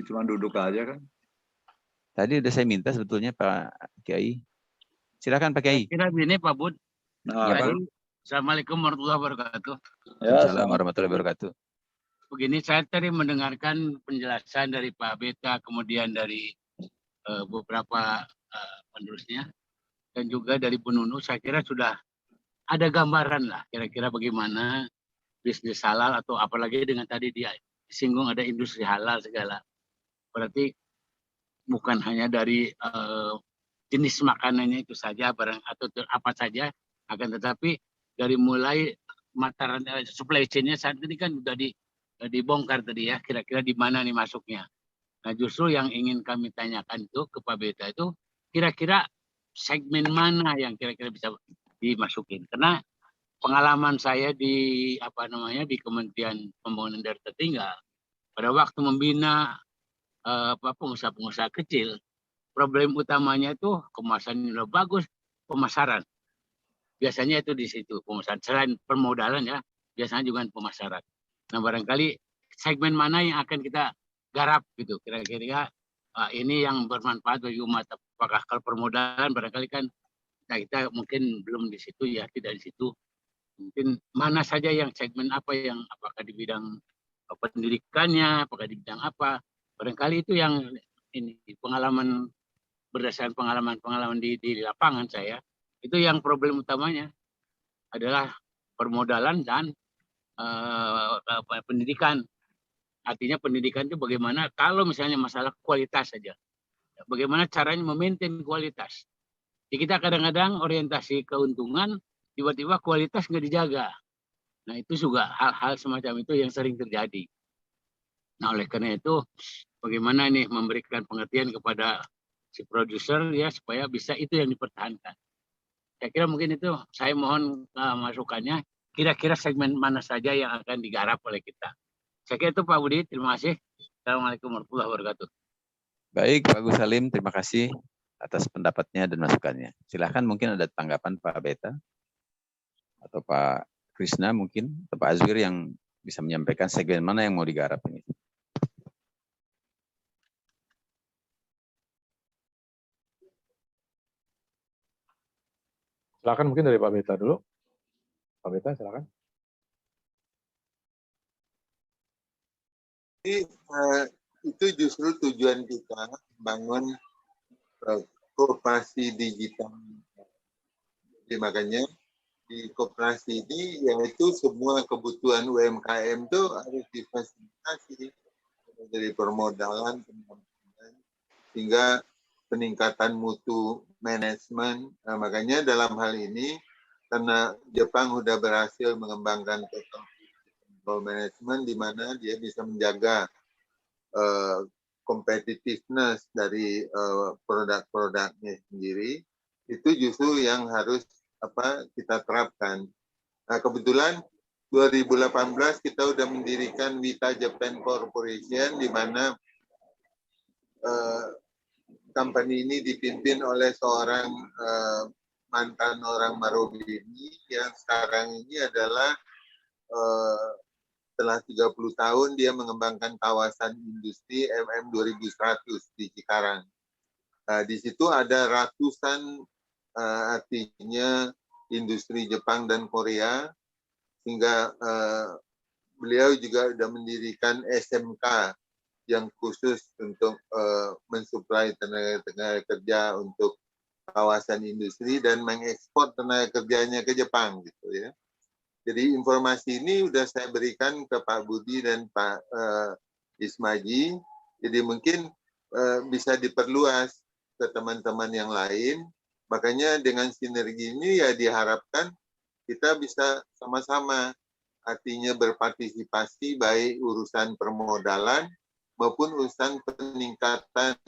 S5: cuma duduk aja kan.
S1: Tadi udah saya minta sebetulnya Pak Kiai. Silakan Pak Kiai.
S11: Kira ini Pak Bud.
S5: Nah,
S11: Jadi, Assalamualaikum warahmatullahi wabarakatuh.
S1: Assalamualaikum warahmatullahi wabarakatuh.
S11: Begini, saya tadi mendengarkan penjelasan dari Pak Beta, kemudian dari beberapa penerusnya, dan juga dari Bu Nunu. Saya kira sudah ada gambaran lah, kira-kira bagaimana bisnis halal, atau apalagi dengan tadi dia disinggung ada industri halal segala. Berarti bukan hanya dari jenis makanannya itu saja, barang atau apa saja, akan tetapi dari mulai mata supply chain-nya saat ini kan sudah dibongkar tadi ya, kira-kira di mana nih masuknya. Nah justru yang ingin kami tanyakan itu ke Pak Beta itu, kira-kira segmen mana yang kira-kira bisa dimasukin. Karena pengalaman saya di di Kementerian Pembangunan Daerah Tertinggal, pada waktu membina pengusaha-pengusaha kecil, problem utamanya itu kemasan yang bagus, pemasaran. Biasanya itu di situ pemasaran. Selain permodalan ya, biasanya juga pemasaran. Nah barangkali segmen mana yang akan kita garap gitu. Kira-kira ini yang bermanfaat bagi umat. Apakah kalau permodalan barangkali kan kita mungkin belum di situ ya, tidak di situ. Mungkin mana saja yang segmen apa yang apakah di bidang pendidikannya, apakah di bidang apa. Barangkali itu yang ini pengalaman berdasarkan pengalaman di lapangan saya. Itu yang problem utamanya adalah permodalan dan pendidikan. Artinya pendidikan itu bagaimana kalau misalnya masalah kualitas saja. Bagaimana caranya memaintain kualitas. Jadi kita kadang-kadang orientasi keuntungan, tiba-tiba kualitas nggak dijaga. Nah itu juga hal-hal semacam itu yang sering terjadi. Nah oleh karena itu bagaimana nih memberikan pengertian kepada si produser ya supaya bisa itu yang dipertahankan. Saya kira mungkin itu, saya mohon masukannya, kira-kira segmen mana saja yang akan digarap oleh kita. Saya kira itu Pak Budi, terima kasih. Assalamualaikum warahmatullahi wabarakatuh.
S1: Baik Pak Gus Salim, terima kasih atas pendapatnya dan masukannya. Silahkan mungkin ada tanggapan Pak Beta, atau Pak Krisna mungkin, atau Pak Azwir yang bisa menyampaikan segmen mana yang mau digarap ini.
S7: Silakan mungkin dari Pak Beta dulu. Pak Beta, silakan.
S2: Itu justru tujuan kita membangun koperasi digital. Jadi makanya di koperasi ini yaitu semua kebutuhan UMKM itu harus difasilitasi dari permodalan, hingga peningkatan mutu manajemen. Nah, makanya dalam hal ini karena Jepang sudah berhasil mengembangkan total management di mana dia bisa menjaga competitiveness dari produk-produknya sendiri, itu justru yang harus kita terapkan. Nah, kebetulan 2018 kita sudah mendirikan Wita Japan Corporation di mana company ini dipimpin oleh seorang mantan orang Marubeni yang sekarang ini adalah setelah 30 tahun dia mengembangkan kawasan industri MM2100 di Cikarang. Di situ ada ratusan artinya industri Jepang dan Korea, sehingga beliau juga sudah mendirikan SMK yang khusus untuk mensuplai tenaga kerja untuk kawasan industri dan mengekspor tenaga kerjanya ke Jepang gitu ya. Jadi informasi ini sudah saya berikan ke Pak Budi dan Pak Ismaji. Jadi mungkin bisa diperluas ke teman-teman yang lain. Makanya dengan sinergi ini ya diharapkan kita bisa sama-sama, artinya berpartisipasi baik urusan permodalan maupun urusan peningkatan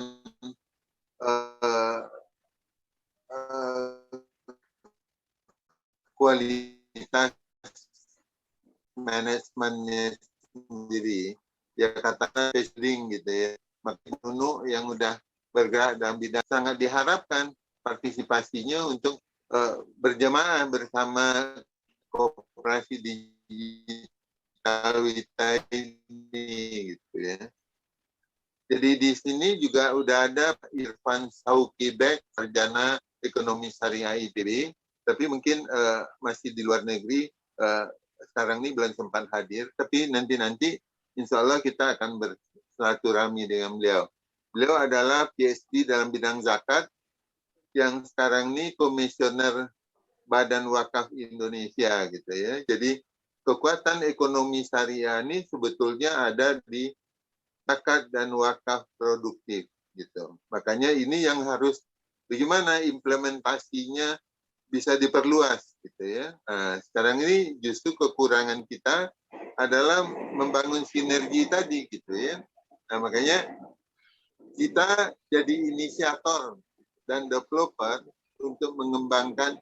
S2: kualitas manajemennya sendiri. Ya katakan testing gitu ya. Makin penuh yang udah bergerak dalam bidang, sangat diharapkan partisipasinya untuk berjamaah bersama Koperasi Digital Wita ini gitu ya. Jadi di sini juga udah ada Irfan Saukibek, sarjana ekonomi syariah ITB, tapi mungkin masih di luar negeri, sekarang ini belum sempat hadir, tapi nanti insya Allah kita akan bersilaturahmi dengan beliau. Beliau adalah PhD dalam bidang zakat, yang sekarang ini komisioner Badan Wakaf Indonesia gitu ya. Jadi kekuatan ekonomi syariah ini sebetulnya ada di zakat dan wakaf produktif gitu. Makanya ini yang harus bagaimana implementasinya bisa diperluas gitu ya. Nah, sekarang ini justru kekurangan kita adalah membangun sinergi tadi gitu ya. Nah, makanya kita jadi inisiator dan developer untuk mengembangkan.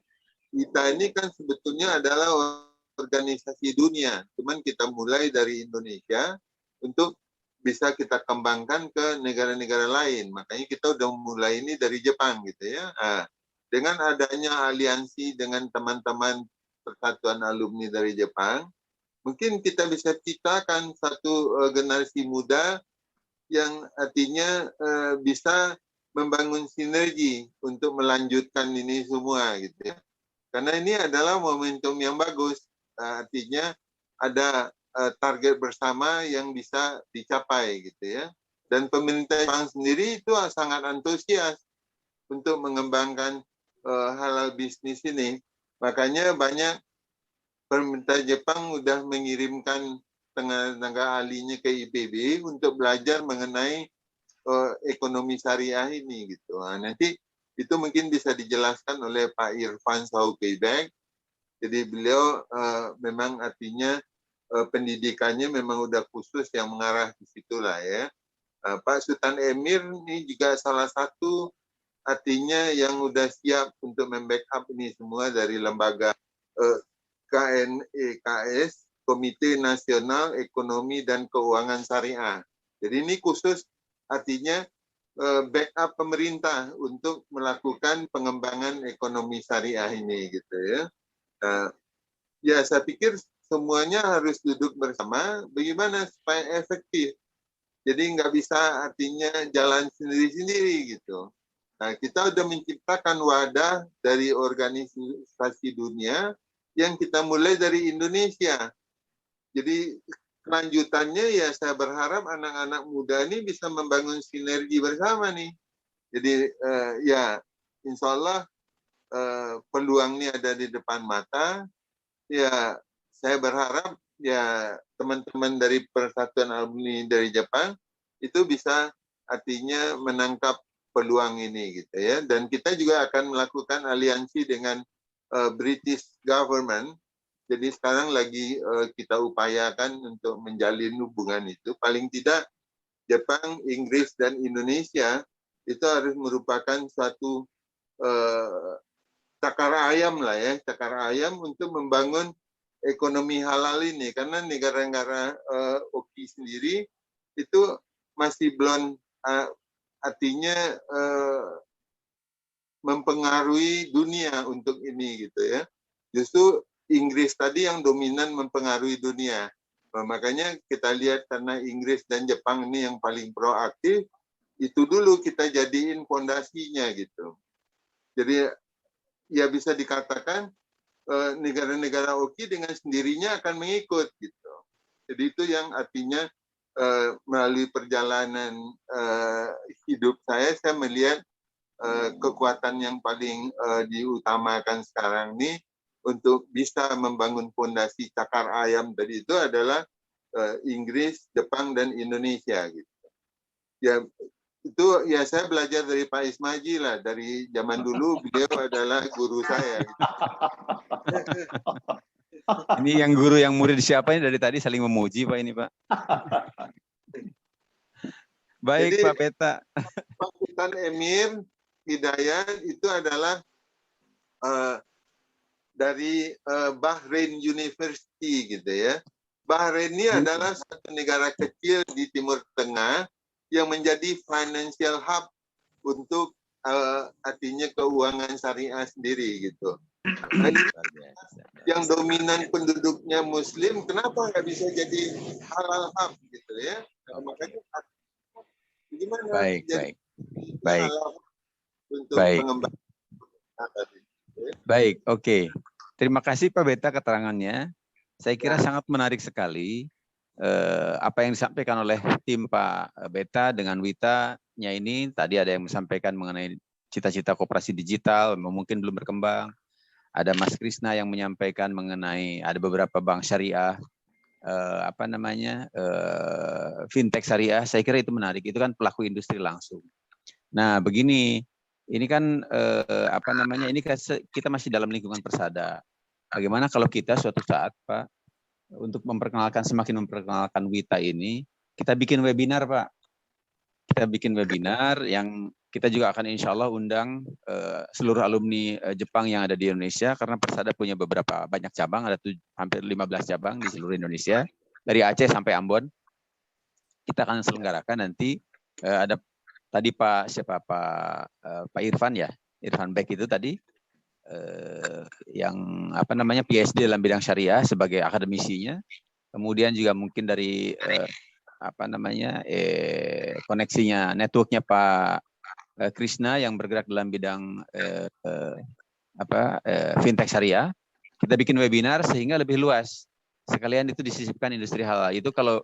S2: Kita ini kan sebetulnya adalah organisasi dunia, cuman kita mulai dari Indonesia untuk bisa kita kembangkan ke negara-negara lain. Makanya kita udah mulai ini dari Jepang gitu ya. Nah, dengan adanya aliansi dengan teman-teman Persatuan Alumni dari Jepang, mungkin kita bisa ciptakan satu generasi muda yang artinya bisa membangun sinergi untuk melanjutkan ini semua gitu ya. Karena ini adalah momentum yang bagus, artinya ada target bersama yang bisa dicapai gitu ya. Dan pemerintah Jepang sendiri itu sangat antusias untuk mengembangkan halal bisnis ini. Makanya banyak pemerintah Jepang sudah mengirimkan tenaga ahlinya ke IPB untuk belajar mengenai ekonomi syariah ini gitu. Nah, nanti itu mungkin bisa dijelaskan oleh Pak Irfan Saukibek. Jadi beliau memang artinya pendidikannya memang udah khusus yang mengarah ke situlah ya. Pak Sultan Emir ini juga salah satu artinya yang udah siap untuk membackup ini semua dari lembaga KNEKS, Komite Nasional Ekonomi dan Keuangan Syariah. Jadi ini khusus artinya backup pemerintah untuk melakukan pengembangan ekonomi syariah ini gitu ya. Ya saya pikir semuanya harus duduk bersama bagaimana supaya efektif. Jadi nggak bisa artinya jalan sendiri-sendiri gitu. Nah, kita udah menciptakan wadah dari organisasi dunia yang kita mulai dari Indonesia. Jadi kelanjutannya ya saya berharap anak-anak muda ini bisa membangun sinergi bersama nih. Jadi ya insya Allah peluang ini ada di depan mata. Ya saya berharap ya teman-teman dari Persatuan Alumni dari Jepang itu bisa artinya menangkap peluang ini gitu ya. Dan kita juga akan melakukan aliansi dengan British government. Jadi sekarang lagi kita upayakan untuk menjalin hubungan itu. Paling tidak Jepang, Inggris, dan Indonesia itu harus merupakan suatu cakar ayam lah ya, cakar ayam untuk membangun ekonomi halal ini. Karena negara-negara OKI sendiri itu masih belum artinya mempengaruhi dunia untuk ini gitu ya. Justru Inggris tadi yang dominan mempengaruhi dunia. Nah, makanya kita lihat karena Inggris dan Jepang ini yang paling proaktif, itu dulu kita jadiin fondasinya gitu. Jadi ya bisa dikatakan negara-negara OKI dengan sendirinya akan mengikut gitu. Jadi itu yang artinya melalui perjalanan hidup saya melihat kekuatan yang paling diutamakan sekarang ini untuk bisa membangun fondasi cakar ayam tadi itu adalah Inggris, Jepang, dan Indonesia gitu. Ya itu ya saya belajar dari Pak Ismaji lah, dari zaman dulu beliau adalah guru saya. Gitu.
S1: Ini yang guru yang murid siapa ini dari tadi saling memuji Pak ini Pak. Baik. Jadi, Pak Beta.
S2: Pak Sultan Emir Hidayat itu adalah dari Bahrain University gitu ya. Bahrain ini adalah satu negara kecil di Timur Tengah yang menjadi financial hub untuk artinya keuangan syariah sendiri gitu. Yang dominan penduduknya Muslim, kenapa nggak bisa jadi halal hub gitu ya? Makanya gimana?
S1: Baik.
S2: Untuk pengembangan.
S1: Baik, oke. Terima kasih Pak Beta keterangannya. Saya kira sangat menarik sekali apa yang disampaikan oleh tim Pak Beta dengan Wita-nya ini. Tadi ada yang menyampaikan mengenai cita-cita koperasi digital, mungkin belum berkembang. Ada Mas Krisna yang menyampaikan mengenai ada beberapa bank syariah, fintech syariah. Saya kira itu menarik. Itu kan pelaku industri langsung. Nah, begini. Ini kan ini kita masih dalam lingkungan persada. Bagaimana kalau kita suatu saat Pak untuk semakin memperkenalkan Wita ini, kita bikin webinar Pak. Kita bikin webinar yang kita juga akan insya Allah undang seluruh alumni Jepang yang ada di Indonesia, karena persada punya banyak cabang, ada hampir 15 cabang di seluruh Indonesia, dari Aceh sampai Ambon. Kita akan selenggarakan nanti ada tadi Pak Irfan ya, Irfan Beck itu tadi yang PhD dalam bidang syariah sebagai akademisinya. Kemudian juga mungkin dari koneksinya networknya Pak Krisna yang bergerak dalam bidang fintech syariah. Kita bikin webinar sehingga lebih luas. Sekalian itu disisipkan industri halal. Itu kalau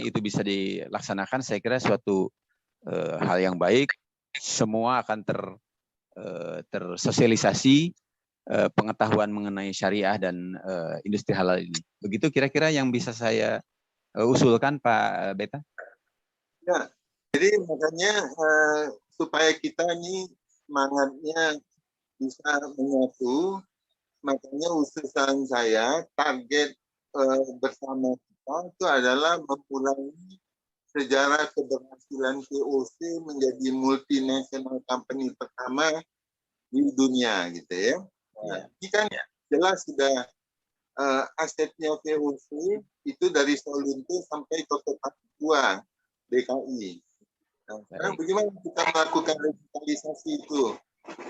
S1: itu bisa dilaksanakan, saya kira suatu hal yang baik, semua akan tersosialisasi pengetahuan mengenai syariah dan industri halal ini. Begitu kira-kira yang bisa saya usulkan Pak Beta?
S2: Ya, jadi makanya supaya kita ini semangatnya bisa menyatu, makanya usulan saya target bersama kita itu adalah memulai sejarah keberhasilan VOC menjadi multinational company pertama di dunia gitu ya. Nah, ini kan jelas sudah asetnya VOC itu dari Solunto sampai Kota Papua DKI. Nah, sekarang bagaimana kita melakukan revitalisasi itu?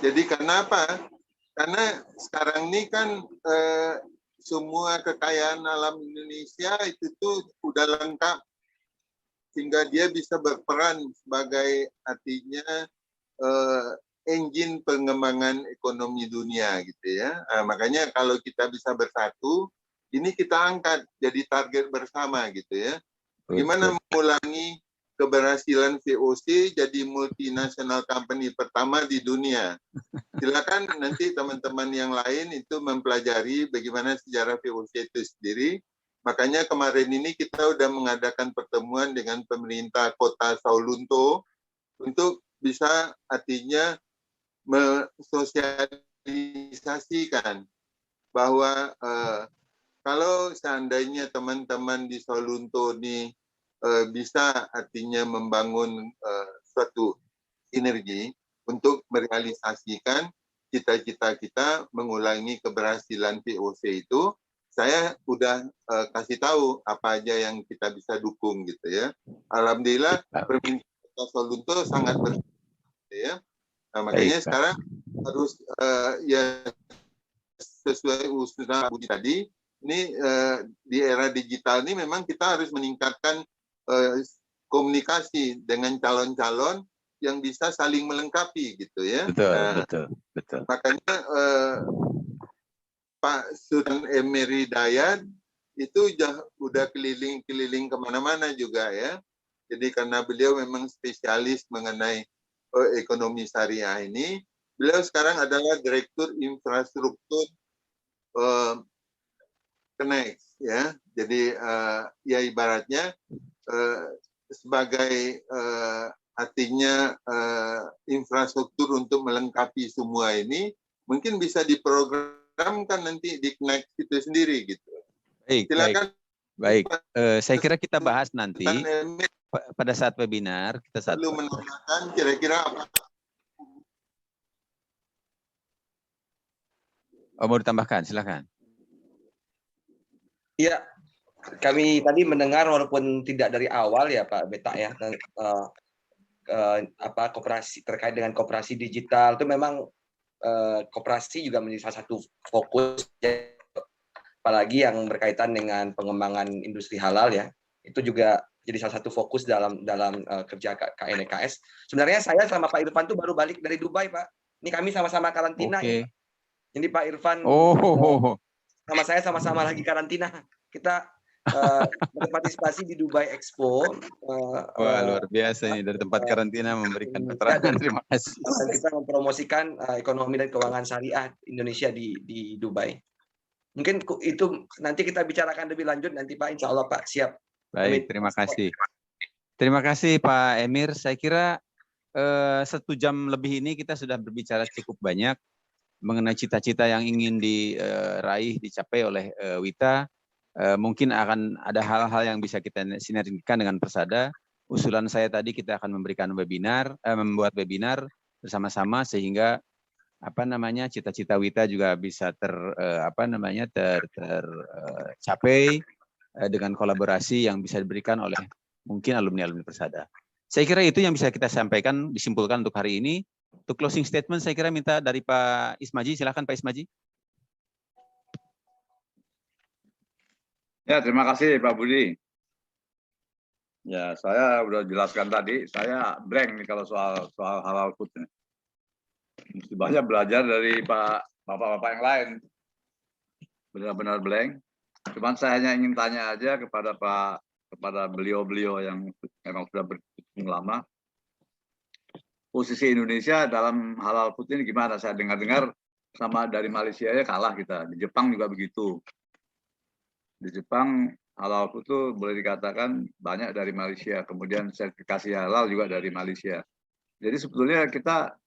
S2: Jadi kenapa? Karena sekarang ini kan semua kekayaan alam Indonesia itu tuh udah lengkap, sehingga dia bisa berperan sebagai artinya engine pengembangan ekonomi dunia gitu ya. Makanya kalau kita bisa bersatu, ini kita angkat jadi target bersama gitu ya. Bagaimana mengulangi keberhasilan VOC jadi multinational company pertama di dunia. Silakan nanti teman-teman yang lain itu mempelajari bagaimana sejarah VOC itu sendiri. Makanya kemarin ini kita sudah mengadakan pertemuan dengan pemerintah Kota Solunto untuk bisa artinya mensosialisasikan bahwa kalau seandainya teman-teman di Solunto ini bisa artinya membangun suatu sinergi untuk merealisasikan cita-cita kita mengulangi keberhasilan VOC itu, saya udah kasih tahu apa aja yang kita bisa dukung gitu ya. Alhamdulillah pemerintah Solunto sangat gitu ya. Nah, makanya sekarang harus ya sesuai usulan Budi tadi, ini di era digital ini memang kita harus meningkatkan komunikasi dengan calon-calon yang bisa saling melengkapi gitu ya. Betul. Makanya Pak Sultan Emir Hidayat itu udah keliling-keliling kemana-mana juga ya. Jadi karena beliau memang spesialis mengenai ekonomi syariah ini, beliau sekarang adalah Direktur Infrastruktur Connect ya. Jadi ya ibaratnya sebagai artinya infrastruktur untuk melengkapi semua ini mungkin bisa diprogramkan nanti di Connect itu sendiri gitu.
S1: Baik,
S2: silakan.
S1: Baik. Saya kira kita bahas nanti pada saat webinar. Kita
S2: perlu menambahkan kira-kira apa?
S1: Oh, mau ditambahkan, silakan.
S9: Iya, kami tadi mendengar walaupun tidak dari awal ya Pak Beta ya, koperasi terkait dengan koperasi digital itu memang koperasi juga menjadi salah satu fokus, apalagi yang berkaitan dengan pengembangan industri halal ya, itu juga jadi salah satu fokus dalam kerja KNEKS. Sebenarnya saya sama Pak Irfan tuh baru balik dari Dubai Pak. Ini kami sama-sama karantina ya. Ini Pak Irfan sama saya sama-sama lagi karantina. Kita berpartisipasi di Dubai Expo.
S1: Wah, luar biasa ini dari tempat karantina memberikan keterangan. Terima kasih.
S9: Dan kita mempromosikan ekonomi dan keuangan syariah Indonesia di Dubai. Mungkin itu nanti kita bicarakan lebih lanjut nanti Pak. Insya Allah Pak, siap.
S1: Baik, terima kasih. Terima kasih Pak Emir. Saya kira 1 jam lebih ini kita sudah berbicara cukup banyak mengenai cita-cita yang ingin diraih, dicapai oleh Wita. Mungkin akan ada hal-hal yang bisa kita sinergikan dengan Persada. Usulan saya tadi kita akan memberikan webinar, membuat webinar bersama-sama sehingga cita-cita Wita juga bisa tercapai dengan kolaborasi yang bisa diberikan oleh mungkin alumni-alumni Persada. Saya kira itu yang bisa kita sampaikan, disimpulkan untuk hari ini. Untuk closing statement saya kira minta dari Pak Ismaji, silakan Pak Ismaji.
S5: Ya, terima kasih Pak Budi. Ya, saya udah jelaskan tadi, saya blank nih kalau soal halal food. Mesti banyak belajar dari bapak-bapak yang lain. Benar-benar blank. Cuman saya hanya ingin tanya aja kepada beliau-beliau yang memang sudah berkecimpung lama. Posisi Indonesia dalam halal food ini gimana? Saya dengar-dengar sama dari Malaysia ya kalah kita. Di Jepang juga begitu. Di Jepang halal food itu boleh dikatakan banyak dari Malaysia. Kemudian sertifikasi halal juga dari Malaysia. Jadi sebetulnya kita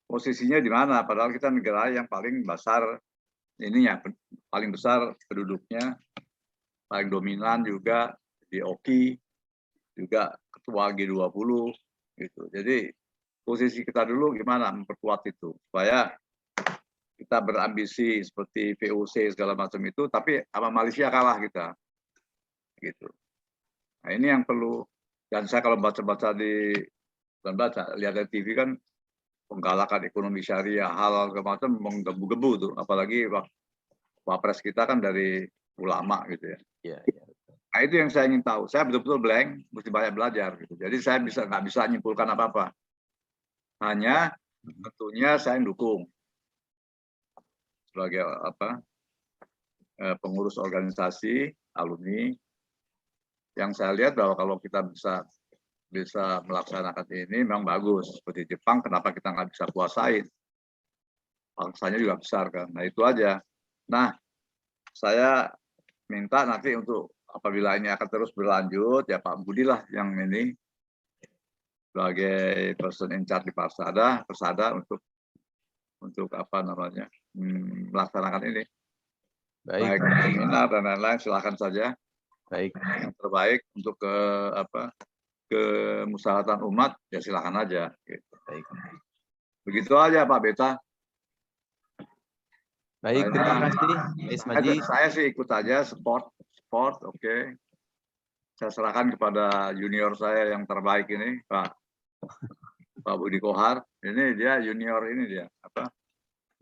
S5: posisinya di mana? Padahal kita negara yang paling besar ininya, paling besar penduduknya, paling dominan juga di OKI, juga ketua G20 gitu. Jadi posisi kita dulu gimana memperkuat itu supaya kita berambisi seperti VOC segala macam itu, tapi sama Malaysia kalah kita gitu. Nah ini yang perlu, dan saya kalau baca-baca lihat di TV kan penggalakan ekonomi syariah halal segala macam menggebu-gebu tuh, apalagi Wapres kita kan dari ulama gitu ya. Nah itu yang saya ingin tahu. Saya betul-betul blank, mesti banyak belajar gitu. Jadi saya nggak bisa nyimpulkan apa-apa. Hanya tentunya saya dukung sebagai pengurus organisasi alumni yang saya lihat bahwa kalau kita bisa melaksanakan ini memang bagus. Seperti Jepang, kenapa kita nggak bisa kuasain? Bangsanya juga besar kan. Nah itu aja. Nah saya minta nanti untuk apabila ini akan terus berlanjut ya Pak Budi lah yang ini sebagai person in charge di Persada untuk melaksanakan ini. Baik seminar dan lain-lain silakan saja.
S1: Baik.
S5: Yang terbaik untuk kemusyawaratan umat ya silakan aja. Gitu.
S1: Baik.
S5: Begitu aja Pak Beta.
S1: Baik, terima kasih Ismaji.
S5: Saya sih ikut aja support, oke. Saya serahkan kepada junior saya yang terbaik ini, Pak Budi Kohar. Ini dia junior ini dia.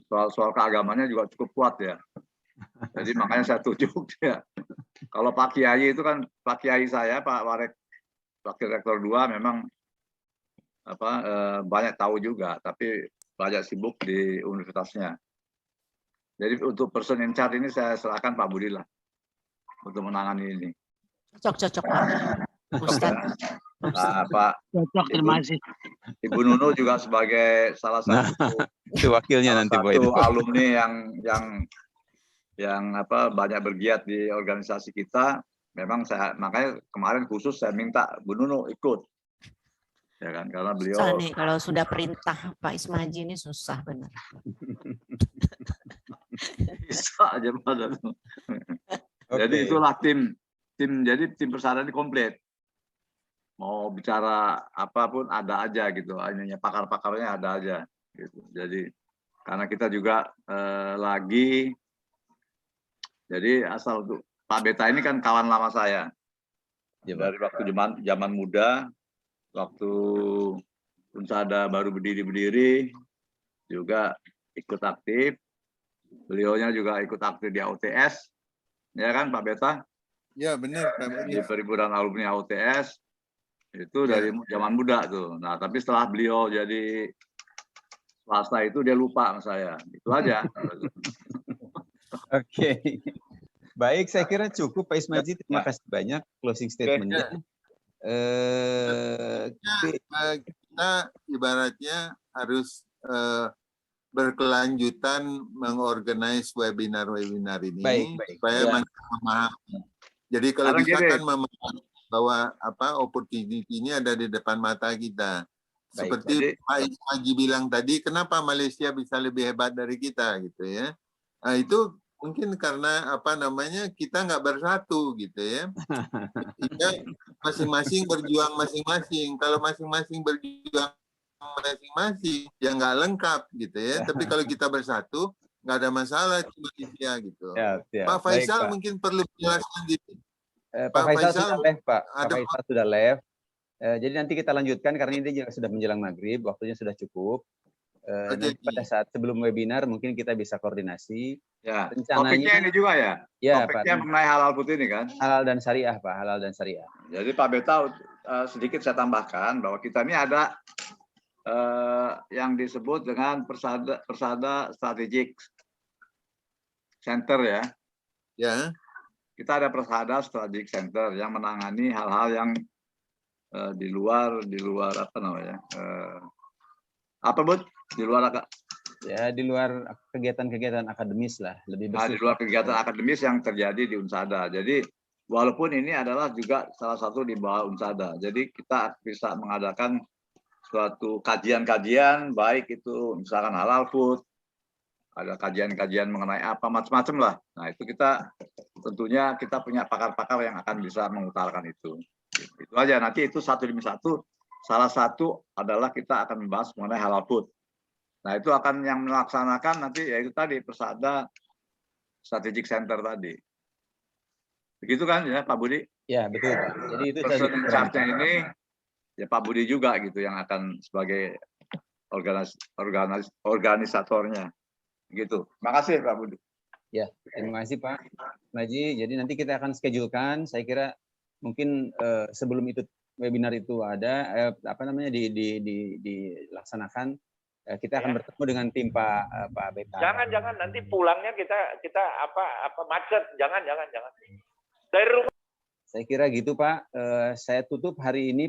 S5: Soal keagamannya juga cukup kuat ya. Jadi makanya saya tunjuk dia. Kalau Pak Kiai itu kan Pak Kiai saya, Pak Wakil Rektor 2 memang banyak tahu juga, tapi banyak sibuk di universitasnya. Jadi untuk person in charge ini saya serahkan Pak Budi lah. untuk menangani ini.
S3: Cocok Pak. Ustadz.
S5: Nah, Pak
S11: Cocok, terima kasih.
S5: Ibu Nunu juga sebagai salah satu
S1: itu wakilnya nanti Pak itu.
S5: alumni yang banyak bergiat di organisasi kita. Memang makanya kemarin khusus saya minta Bu Nunu ikut, ya kan, karena beliau.
S3: Susah nih kalau sudah perintah Pak Ismaji ini susah benar.
S5: Bisa aja pada. Jadi itulah tim persada ini komplit. Mau bicara apapun ada aja gitu, hanya pakar-pakarnya ada aja gitu. Jadi karena kita juga jadi asal tuh Pak Beta ini kan kawan lama saya dari waktu zaman muda, waktu Unsada baru berdiri juga ikut aktif. Beliaunya juga ikut aktif di AUTS, ya kan Pak Beta?
S2: Ya benar Pak Budi.
S5: Di perhimpunan alumni AUTS. Itu dari zaman muda tuh. Nah, tapi setelah beliau jadi swasta itu dia lupa sama saya. Itu aja.
S1: Oke. Baik, saya kira cukup Pak Ismaji. Terima kasih banyak closing statement-nya.
S2: Kita ibaratnya harus berkelanjutan mengorganize webinar-webinar ini supaya makin memahami. Jadi kalau bisa kan memahami bahwa opportunity ini ada di depan mata kita. Seperti Pak Ismaji bilang tadi, kenapa Malaysia bisa lebih hebat dari kita gitu ya? Nah, itu mungkin karena kita nggak bersatu gitu ya. Kita masing-masing berjuang masing-masing. Kalau masing-masing berjuang masing-masing ya nggak lengkap gitu ya. Tapi kalau kita bersatu nggak ada masalah di Malaysia gitu. Pak Faisal mungkin perlu menjelaskan dikit.
S1: Pak Faisal sudah live, Pak. Pak Faisal sudah live. Jadi nanti kita lanjutkan karena ini juga sudah menjelang maghrib, waktunya sudah cukup. Nanti pada saat sebelum webinar mungkin kita bisa koordinasi.
S5: Ya. Topiknya ini juga ya.
S1: Ya,
S5: topiknya
S1: Pak.
S5: mengenai halal food ini kan.
S1: Halal dan syariah, Pak. Halal dan syariah.
S5: Jadi Pak Beta sedikit saya tambahkan bahwa kita ini ada yang disebut dengan Persada Strategic Center ya.
S2: Ya.
S5: Kita ada Persada Strategic Center yang menangani hal-hal yang di luar apa namanya? Di luar
S1: ya, di luar kegiatan-kegiatan akademis lah, lebih bersifat.
S5: Di luar kegiatan akademis yang terjadi di Unsada. Jadi walaupun ini adalah juga salah satu di bawah Unsada. Jadi kita bisa mengadakan suatu kajian-kajian, baik itu misalkan halal food, ada kajian-kajian mengenai apa macam-macam lah. Nah itu kita tentunya kita punya pakar-pakar yang akan bisa mengutarakan itu. Itu aja. Nanti itu satu demi satu. Salah satu adalah kita akan membahas mengenai halal food. Nah itu akan yang melaksanakan nanti yaitu tadi Persada Strategic Center tadi. Begitu kan ya Pak Budi?
S1: Ya betul Pak. Jadi itu
S5: charge-nya ini ya Pak Budi juga gitu yang akan sebagai organisatornya. Gitu. Terima kasih Pak Budi.
S1: Ya, terima kasih Pak Maji. Jadi nanti kita akan schedulekan. Saya kira mungkin sebelum itu webinar itu ada dilaksanakan, kita akan bertemu dengan tim Pak Beta.
S12: Jangan nanti pulangnya kita macet. Jangan. Dari rumah.
S1: Saya kira gitu Pak. Saya tutup hari ini